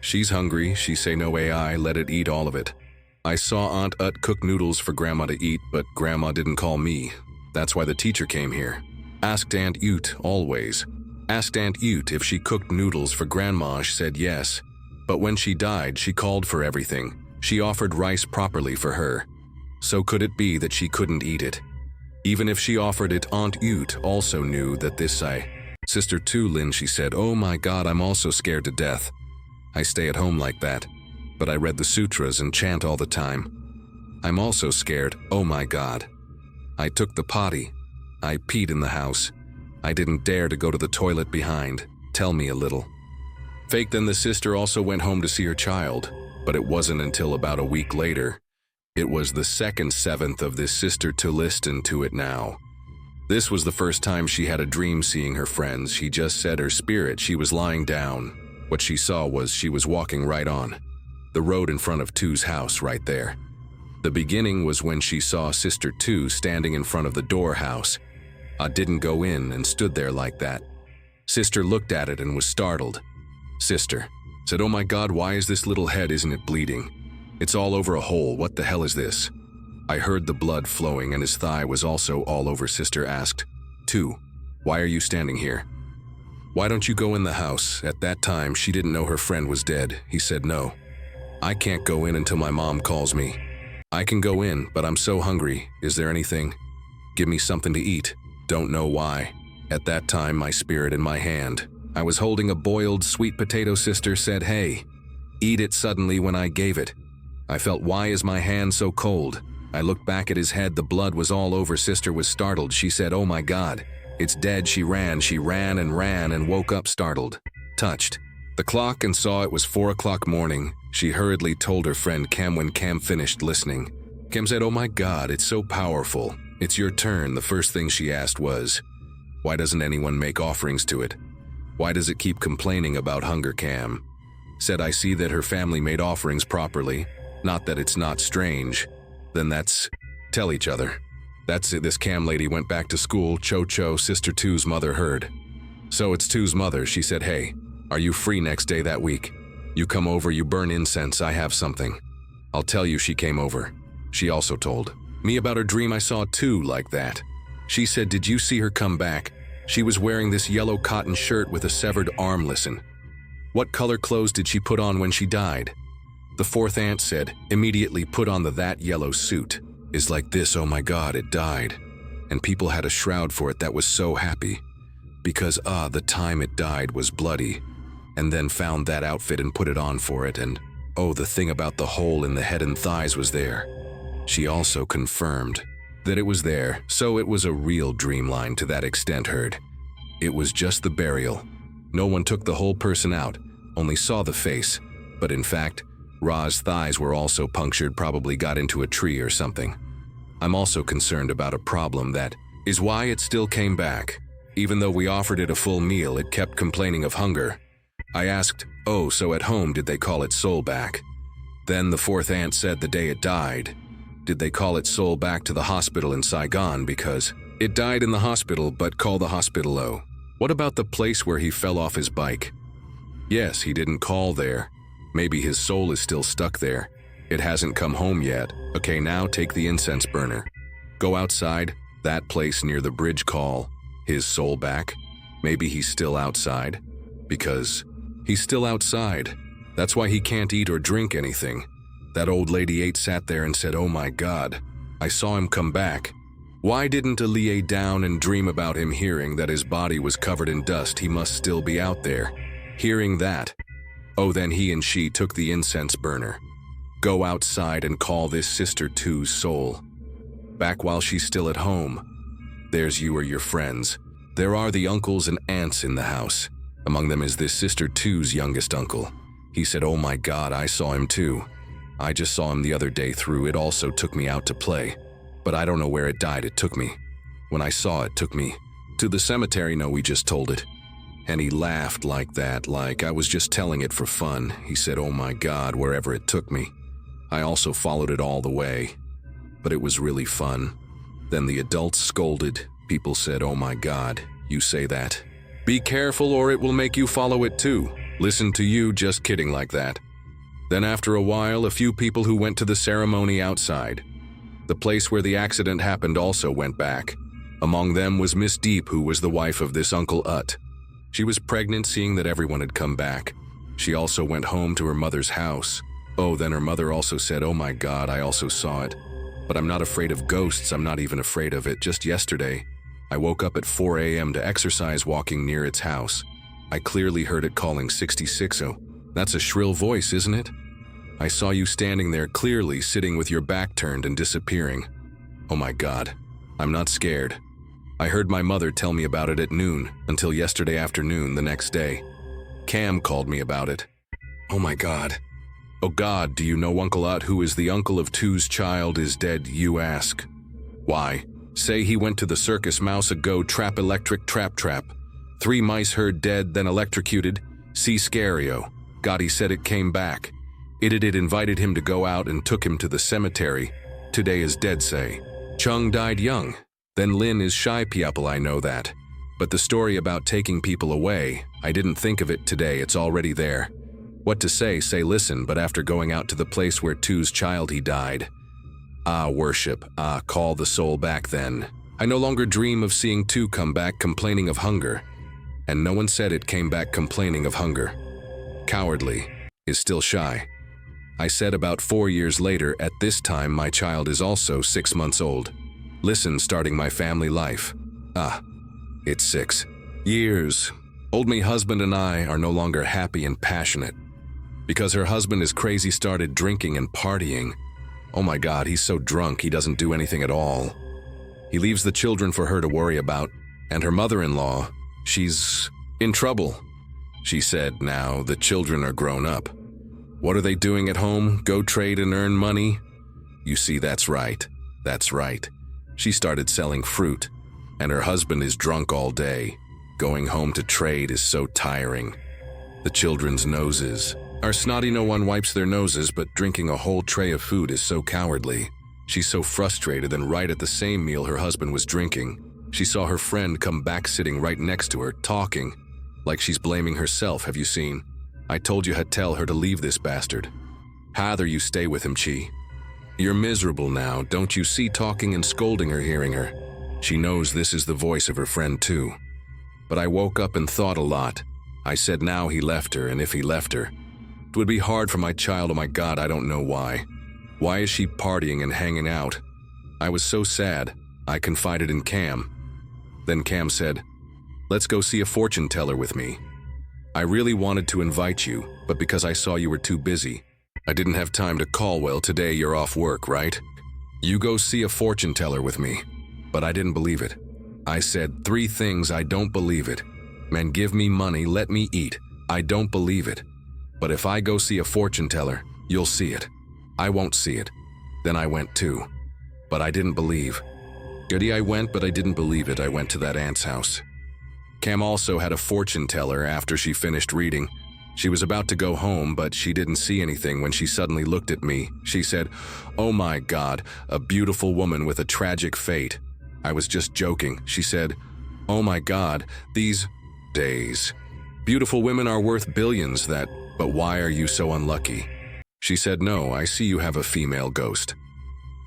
she's hungry." She say, "No AI, let it eat all of it." I saw Aunt Ut cook noodles for Grandma to eat, but Grandma didn't call me. That's why the teacher came here. Asked Aunt Ut always. Asked Aunt Ut if she cooked noodles for Grandma. She said yes. But when she died, she called for everything. She offered rice properly for her. So could it be that she couldn't eat it? Even if she offered it, Aunt Ut also knew that this Sister 2, Lynn, she said, oh my God, I'm also scared to death. I stay at home like that, but I read the sutras and chant all the time. I'm also scared, oh my God. I took the potty. I peed in the house. I didn't dare to go to the toilet behind. Tell me a little. Fake. Then the sister also went home to see her child, but it wasn't until about a week later. It was the second 7th of this sister to listen to it now. This was the first time she had a dream seeing her friends. She just said her spirit, she was lying down. What she saw was she was walking right on the road in front of 2's house right there. The beginning was when she saw Sister 2 standing in front of the door house. I didn't go in and stood there like that. Sister looked at it and was startled. Sister said, oh my God, why is this little head, isn't it bleeding? It's all over a hole, what the hell is this? I heard the blood flowing and his thigh was also all over. Sister asked, 2, why are you standing here? Why don't you go in the house? At that time, she didn't know her friend was dead. He said, no, I can't go in until my mom calls me. I can go in, but I'm so hungry. Is there anything? Give me something to eat. Don't know why. At that time, my spirit in my hand. I was holding a boiled sweet potato. Sister said, hey, eat it. Suddenly when I gave it, I felt, why is my hand so cold? I looked back at his head, the blood was all over. Sister was startled. She said, oh my God, it's dead. She ran and woke up startled. Touched the clock and saw it was 4 o'clock morning. She hurriedly told her friend Cam. When Cam finished listening, Cam said, oh my God, it's so powerful. It's your turn. The first thing she asked was, why doesn't anyone make offerings to it? Why does it keep complaining about hunger? Cam said, I see that her family made offerings properly. Not that it's not strange. Then that's tell each other. That's it. This Cam lady went back to school. Cho Sister 2's mother heard. So it's 2's mother. She said, hey, are you free next day that week? You come over, you burn incense, I have something. I'll tell you. She came over. She also told me about her dream. I saw 2 like that. She said, did you see her come back? She was wearing this yellow cotton shirt with a severed arm. Listen. What color clothes did she put on when she died? The 4th aunt said, immediately put on that yellow suit. Is like this, oh my God, it died. And people had a shroud for it. That was so happy. Because the time it died was bloody. And then found that outfit and put it on for it. And oh, the thing about the hole in the head and thighs was there. She also confirmed that it was there. So it was a real dreamline to that extent. Heard. It was just the burial. No one took the whole person out, only saw the face. But in fact, Ra's thighs were also punctured, probably got into a tree or something. I'm also concerned about a problem. That is why it still came back. Even though we offered it a full meal, it kept complaining of hunger. I asked, oh, so at home did they call it soul back? Then the 4th aunt said the day it died, did they call it soul back to the hospital in Saigon because it died in the hospital, but call the hospital. Oh, what about the place where he fell off his bike? Yes, he didn't call there. Maybe his soul is still stuck there. It hasn't come home yet. Okay, now take the incense burner. Go outside, that place near the bridge, call his soul back. Maybe he's still outside. Because he's still outside. That's why he can't eat or drink anything. That old lady sat there and said, oh my God, I saw him come back. Why didn't Alie down and dream about him? Hearing that his body was covered in dust, he must still be out there. Hearing that, oh, then he and she took the incense burner. Go outside and call this Sister 2's soul back while she's still at home. There's you or your friends. There are the uncles and aunts in the house. Among them is this Sister 2's youngest uncle. He said, oh my God, I saw him too. I just saw him the other day through. It also took me out to play. But I don't know where it died. It took me. When I saw it, took me to the cemetery. No, we just told it. And he laughed like that, like I was just telling it for fun. He said, oh my God, wherever it took me. I also followed it all the way. But it was really fun. Then the adults scolded. People said, oh my God, you say that. Be careful or it will make you follow it too. Listen to you, just kidding like that. Then after a while, a few people who went to the ceremony outside. The place where the accident happened also went back. Among them was Miss Deep, who was the wife of this Uncle Ut. She was pregnant, seeing that everyone had come back. She also went home to her mother's house. Oh, then her mother also said, oh my God, I also saw it. But I'm not afraid of ghosts, I'm not even afraid of it. Just yesterday, I woke up at 4 a.m. to exercise walking near its house. I clearly heard it calling 66. That's a shrill voice, isn't it? I saw you standing there clearly, sitting with your back turned and disappearing. Oh my God, I'm not scared. I heard my mother tell me about it at noon, until yesterday afternoon the next day. Cam called me about it. Oh my God. Oh God, do you know Uncle Ut, who is the uncle of two's child, is dead, you ask? Why? Say he went to the circus mouse ago trap electric trap. 3 mice heard dead, then electrocuted. See scario. God, he said it came back. It invited him to go out and took him to the cemetery. Today is dead, say. Chung died young. Then Lin is shy people, I know that. But the story about taking people away, I didn't think of it today, it's already there. What to say listen, but after going out to the place where two's child he died. Worship, call the soul back then. I no longer dream of seeing two come back complaining of hunger. And no one said it came back complaining of hunger. Cowardly, is still shy. I said about 4 years later, at this time my child is also 6 months old. Listen, starting my family life. It's 6 years. Old me husband and I are no longer happy and passionate. Because her husband is crazy, started drinking and partying. Oh my God, he's so drunk he doesn't do anything at all. He leaves the children for her to worry about, and her mother-in-law, she's in trouble. She said now the children are grown up. What are they doing at home? Go trade and earn money? You see, that's right. That's right. She started selling fruit, and her husband is drunk all day. Going home to trade is so tiring. The children's noses are snotty, no one wipes their noses, but drinking a whole tray of food is so cowardly. She's so frustrated, and right at the same meal her husband was drinking, she saw her friend come back sitting right next to her, talking, like she's blaming herself. Have you seen? I told you I'd tell her to leave this bastard. Rather you stay with him, Chi. You're miserable now, don't you see? Talking and scolding her, hearing her. She knows this is the voice of her friend too. But I woke up and thought a lot. I said now he left her, and if he left her, it would be hard for my child. Oh my God, I don't know why. Why is she partying and hanging out? I was so sad. I confided in Cam. Then Cam said, let's go see a fortune teller with me. I really wanted to invite you, but because I saw you were too busy, I didn't have time to call. Well, today you're off work, right? You go see a fortune teller with me. But I didn't believe it. I said 3 things I don't believe it. Man, give me money, let me eat. I don't believe it. But if I go see a fortune teller, you'll see it. I won't see it. Then I went too. But I didn't believe. Goody, I went, but I didn't believe it. I went to that aunt's house. Cam also had a fortune teller after she finished reading. She was about to go home, but she didn't see anything when she suddenly looked at me. She said, oh my God, a beautiful woman with a tragic fate. I was just joking. She said, oh my God, these days. Beautiful women are worth billions, but why are you so unlucky? She said, no, I see you have a female ghost.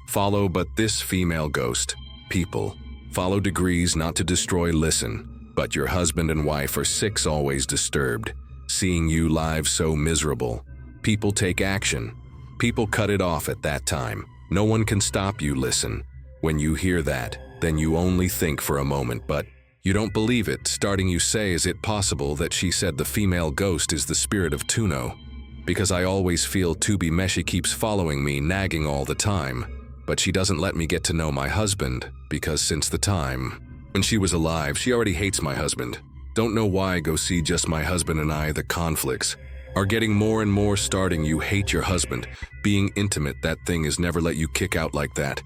Follow, but this female ghost. People. Follow degrees not to destroy, listen. But your husband and wife are 6 always disturbed. Seeing you live so miserable. People take action. People cut it off at that time. No one can stop you, listen. When you hear that, then you only think for a moment, but you don't believe it. Starting you say, is it possible that she said the female ghost is the spirit of Tuno? Because I always feel Tubi Meshi keeps following me, nagging all the time. But she doesn't let me get to know my husband, because since the time when she was alive, she already hates my husband. Don't know why. Go see just my husband and I. The conflicts are getting more and more. Starting you hate your husband. Being intimate, that thing is never let you kick out like that.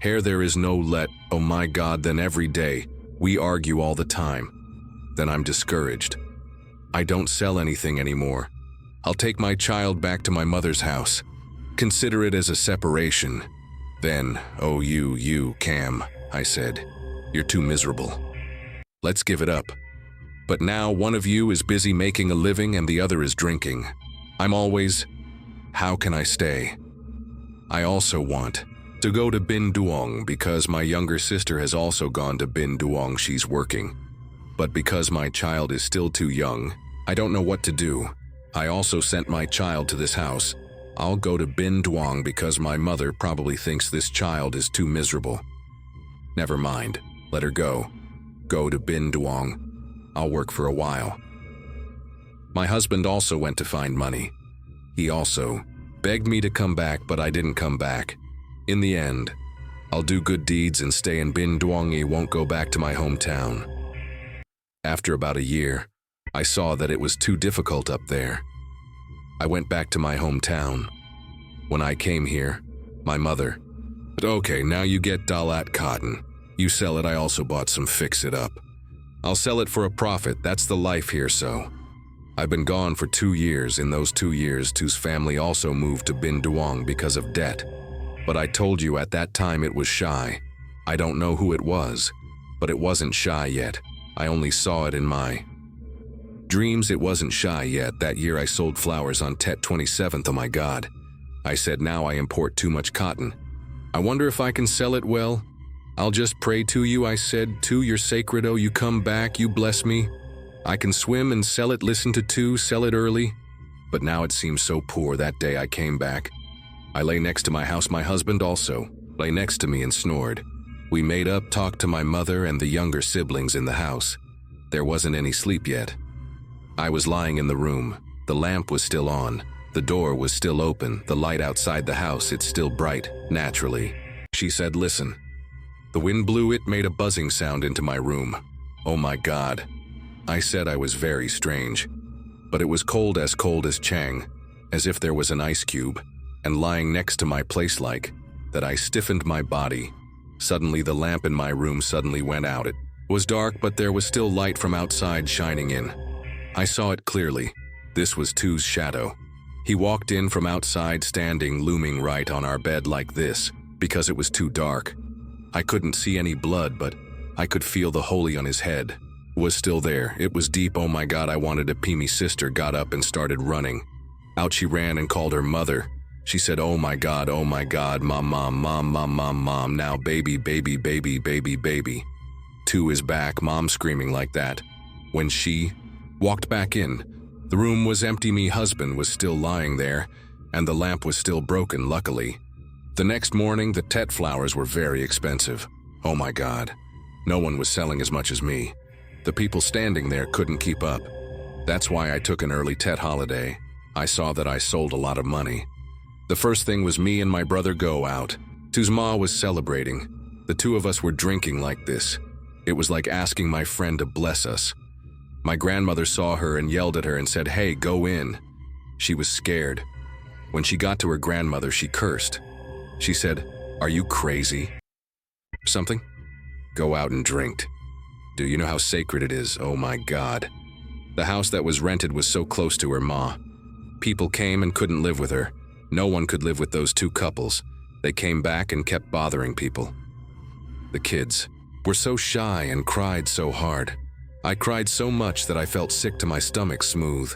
Hair there is no let. Oh my God, then every day we argue all the time. Then I'm discouraged. I don't sell anything anymore. I'll take my child back to my mother's house. Consider it as a separation. Then, oh you, Cam, I said, you're too miserable. Let's give it up. But now one of you is busy making a living and the other is drinking. I'm always, how can I stay? I also want to go to Bin Duong because my younger sister has also gone to Bin Duong. She's working. But because my child is still too young, I don't know what to do. I also sent my child to this house. I'll go to Bin Duong because my mother probably thinks this child is too miserable. Never mind, let her go. go to Bin Duong. I'll work for a while. My husband also went to find money. He also begged me to come back, but I didn't come back. In the end, I'll do good deeds and stay in Bin Duong. Won't go back to my hometown. After about a year, I saw that it was too difficult up there. I went back to my hometown. When I came here, my mother, "Okay, now you get Dalat cotton. You sell it, I also bought some Fix It Up. I'll sell it for a profit, that's the life here, so." I've been gone for 2 years. In those 2 years, Tu's family also moved to Bin Duong because of debt. But I told you at that time it was shy. I don't know who it was, but it wasn't shy yet. I only saw it in my dreams. It wasn't shy yet. That year I sold flowers on Tet 27th. Oh my God. I said, now I import too much cotton. I wonder if I can sell it well. I'll just pray to you, I said. Tu, you're sacred. Oh, you come back, you bless me. I can swim and sell it. Listen to Tu, sell it early. But now it seems so poor. That day I came back. I lay next to my house. My husband also lay next to me and snored. We made up, talked to my mother and the younger siblings in the house. There wasn't any sleep yet. I was lying in the room. The lamp was still on. The door was still open. The light outside the house, it's still bright, naturally. She said, listen. The wind blew. It made a buzzing sound into my room. Oh my God. I said I was very strange. But it was cold as Chang, as if there was an ice cube, and lying next to my place like that I stiffened my body. Suddenly the lamp in my room suddenly went out. It was dark, but there was still light from outside shining in. I saw it clearly. This was Tu's shadow. He walked in from outside, standing, looming right on our bed like this, because it was too dark. I couldn't see any blood, but I could feel the holy on his head. Was still there. It was deep. Oh my God, I wanted to pee. Me sister got up and started running. Out she ran and called her mother. She said, oh my God, mom, now baby. Tu is back, mom screaming like that. When she walked back in, the room was empty. Me husband was still lying there, and the lamp was still broken, luckily. The next morning, the Tet flowers were very expensive. Oh my God. No one was selling as much as me. The people standing there couldn't keep up. That's why I took an early Tet holiday. I saw that I sold a lot of money. The first thing was me and my brother go out. Tu's ma was celebrating. The two of us were drinking like this. It was like asking my friend to bless us. My grandmother saw her and yelled at her and said, hey, go in. She was scared. When she got to her grandmother, she cursed. She said, are you crazy? Something? Go out and drink. Do you know how sacred it is? Oh my God. The house that was rented was so close to her ma. People came and couldn't live with her. No one could live with those two couples. They came back and kept bothering people. The kids were so shy and cried so hard. I cried so much that I felt sick to my stomach smooth.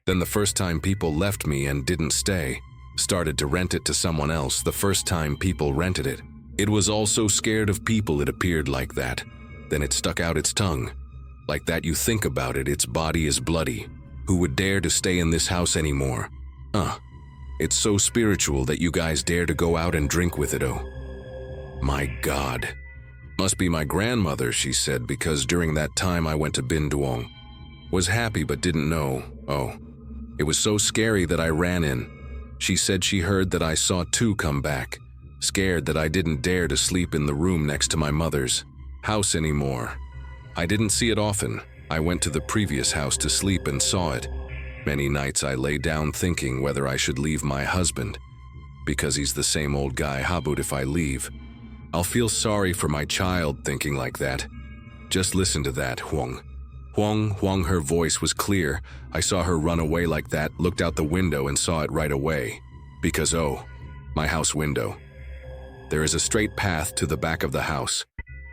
Then the first time people left me and didn't stay, started to rent it to someone else. The first time people rented it, it was all so scared of people it appeared like that. Then it stuck out its tongue. Like that. You think about it, its body is bloody. Who would dare to stay in this house anymore? It's so spiritual that you guys dare to go out and drink with it. Oh my God. Must be my grandmother, she said, because during that time I went to Bin Duong. Was happy but didn't know. Oh, it was so scary that I ran in. She said she heard that I saw Tu come back. Scared that I didn't dare to sleep in the room next to my mother's house anymore. I didn't see it often. I went to the previous house to sleep and saw it. Many nights I lay down thinking whether I should leave my husband, because he's the same old guy. How about if I leave? I'll feel sorry for my child, thinking like that. Just listen to that, Huang. Huang, her voice was clear. I saw her run away like that, looked out the window and saw it right away. Because my house window. There is a straight path to the back of the house,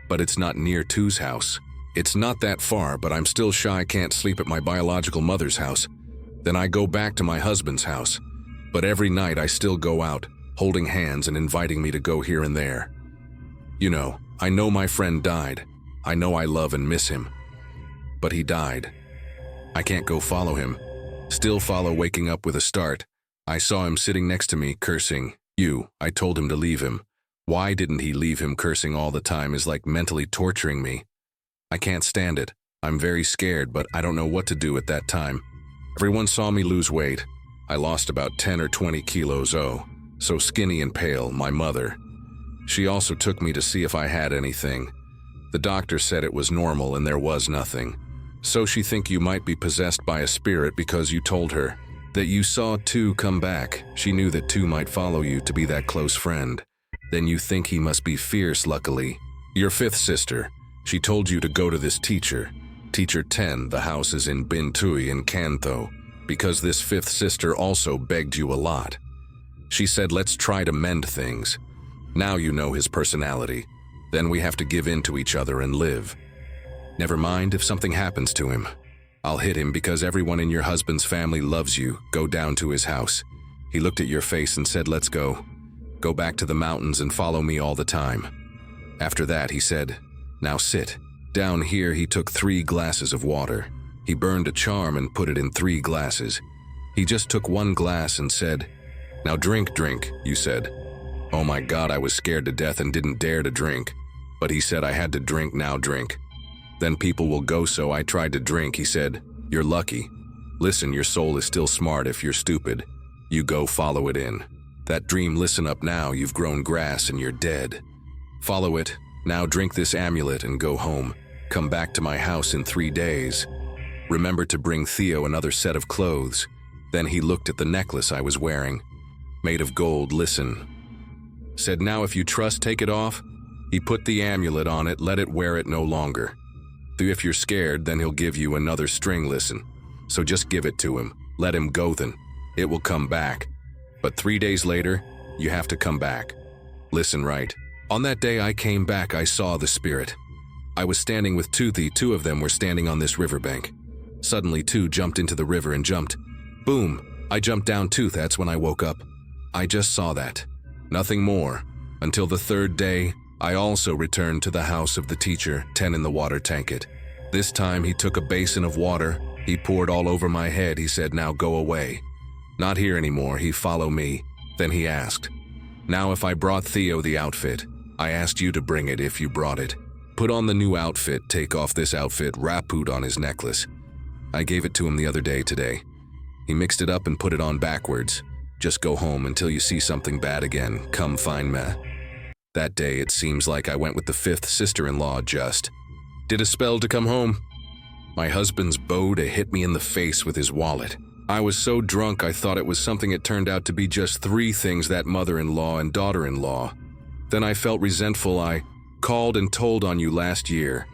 but it's not near Tu's house. It's not that far, but I'm still shy, can't sleep at my biological mother's house. Then I go back to my husband's house. But every night I still go out, holding hands and inviting me to go here and there. You know, I know my friend died. I know I love and miss him. But he died. I can't go follow him. Still follow waking up with a start. I saw him sitting next to me, cursing. I told him to leave him. Why didn't he leave him? Cursing all the time is like mentally torturing me. I can't stand it. I'm very scared, but I don't know what to do at that time. Everyone saw me lose weight. I lost about 10 or 20 kilos, so skinny and pale, my mother. She also took me to see if I had anything. The doctor said it was normal and there was nothing. So she think you might be possessed by a spirit because you told her that you saw Tu come back. She knew that Tu might follow you to be that close friend. Then you think he must be fierce, luckily. Your fifth sister, she told you to go to this teacher. Teacher 10, the house is in Bintui in Kanto, because this fifth sister also begged you a lot. She said, let's try to mend things. Now you know his personality. Then we have to give in to each other and live. Never mind if something happens to him. I'll hit him because everyone in your husband's family loves you. Go down to his house. He looked at your face and said, let's go. Go back to the mountains and follow me all the time. After that, he said, now sit. Down here, he took 3 glasses of water. He burned a charm and put it in 3 glasses. He just took 1 glass and said, now drink, you said. Oh my God, I was scared to death and didn't dare to drink. But he said I had to drink, now drink. Then people will go, so I tried to drink. He said, you're lucky. Listen, your soul is still smart if you're stupid. You go follow it in. That dream, listen up now, you've grown grass and you're dead. Follow it, now drink this amulet and go home. Come back to my house in 3 days. Remember to bring Theo another set of clothes. Then he looked at the necklace I was wearing. Made of gold, listen. Said, now if you trust, take it off. He put the amulet on it, let it wear it no longer. If you're scared, then he'll give you another string, listen. So just give it to him. Let him go then. It will come back. But 3 days later, you have to come back. Listen right. On that day I came back, I saw the spirit. I was standing with Toothy, 2 of them were standing on this riverbank. Suddenly 2 jumped into the river and jumped. Boom! I jumped down Tooth, that's when I woke up. I just saw that. Nothing more. Until the 3rd day, I also returned to the house of the teacher, 10 in the water tank. This time he took a basin of water, he poured all over my head, he said, now go away. Not here anymore, he follow me. Then he asked, now if I brought Theo the outfit, I asked you to bring it if you brought it. Put on the new outfit, take off this outfit, Raput on his necklace. I gave it to him the other day today. He mixed it up and put it on backwards. Just go home until you see something bad again, come find me. That day it seems like I went with the 5th sister-in-law just. Did a spell to come home. My husband's bow to hit me in the face with his wallet. I was so drunk I thought it was something, it turned out to be just 3 things, that mother-in-law and daughter-in-law. Then I felt resentful, I called and told on you last year.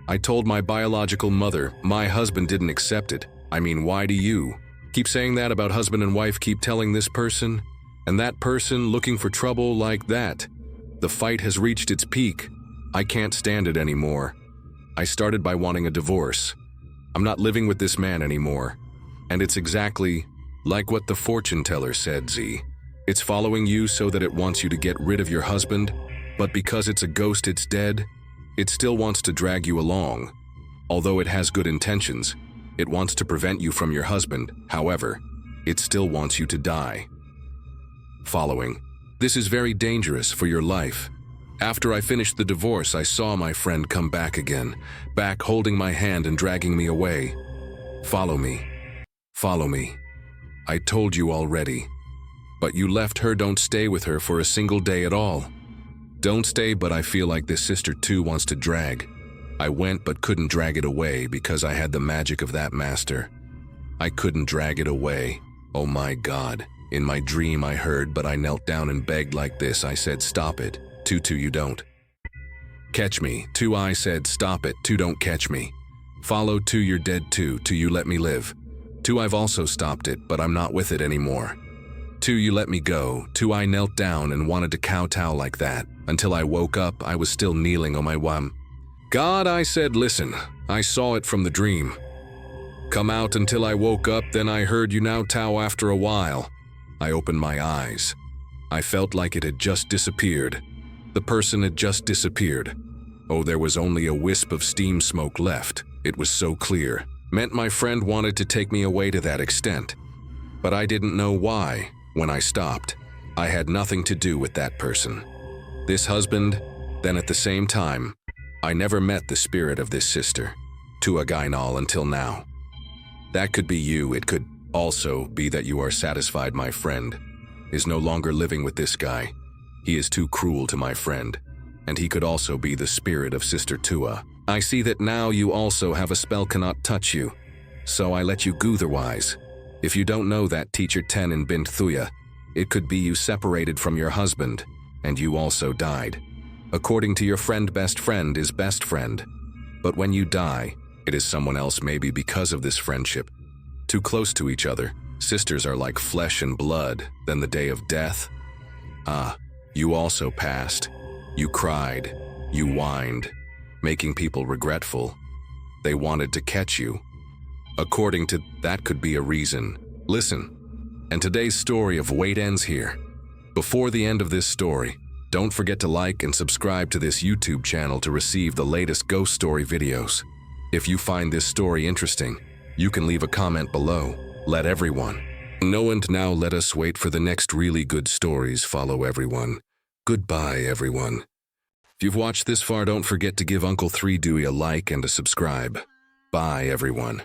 I told my biological mother, my husband didn't accept it. I mean, why do you keep saying that about husband and wife, keep telling this person and that person looking for trouble like that? The fight has reached its peak. I can't stand it anymore. I started by wanting a divorce. I'm not living with this man anymore. And it's exactly like what the fortune teller said, Z. It's following you so that it wants you to get rid of your husband, but because it's a ghost, it's dead. It still wants to drag you along. Although it has good intentions, it wants to prevent you from your husband. However, it still wants you to die. Following. This is very dangerous for your life. After I finished the divorce, I saw my friend come back again, back holding my hand and dragging me away. Follow me. Follow me. I told you already. But you left her, don't stay with her for a single day at all. Don't stay, but I feel like this sister too wants to drag. I went but couldn't drag it away because I had the magic of that master. I couldn't drag it away. Oh my God. In my dream I heard, but I knelt down and begged like this. I said, stop it. Tutu, you don't catch me. Tu, I said, stop it. Tu, don't catch me. Follow Tu, you're dead. Tu, you let me live. Tu, I've also stopped it, but I'm not with it anymore. Tu, you let me go. Tu, I knelt down and wanted to kowtow like that. Until I woke up, I was still kneeling on my God, I said, listen, I saw it from the dream. Come out until I woke up, then I heard you now tow after a while. I opened my eyes. I felt like it had just disappeared. The person had just disappeared. Oh, there was only a wisp of steam smoke left. It was so clear. Meant my friend wanted to take me away to that extent. But I didn't know why when I stopped. I had nothing to do with that person. This husband, then at the same time, I never met the spirit of this sister, Tua Gainal, until now. That could be you. It could also be that you are satisfied my friend is no longer living with this guy. He is too cruel to my friend, and he could also be the spirit of Sister Tua. I see that now you also have a spell cannot touch you, so I let you go otherwise. If you don't know that, Teacher 10 in Bint Thuya, it could be you separated from your husband, and you also died. According to your friend, best friend is best friend. But when you die, it is someone else, maybe because of this friendship. Too close to each other, sisters are like flesh and blood, then the day of death. You also passed. You cried. You whined, making people regretful. They wanted to catch you. According to that could be a reason. Listen, and today's story of Wait ends here. Before the end of this story, don't forget to like and subscribe to this YouTube channel to receive the latest ghost story videos. If you find this story interesting, you can leave a comment below. Let everyone know, and now let us wait for the next really good stories. Follow everyone. Goodbye, everyone. If you've watched this far, don't forget to give Uncle 3 Dewey a like and a subscribe. Bye, everyone.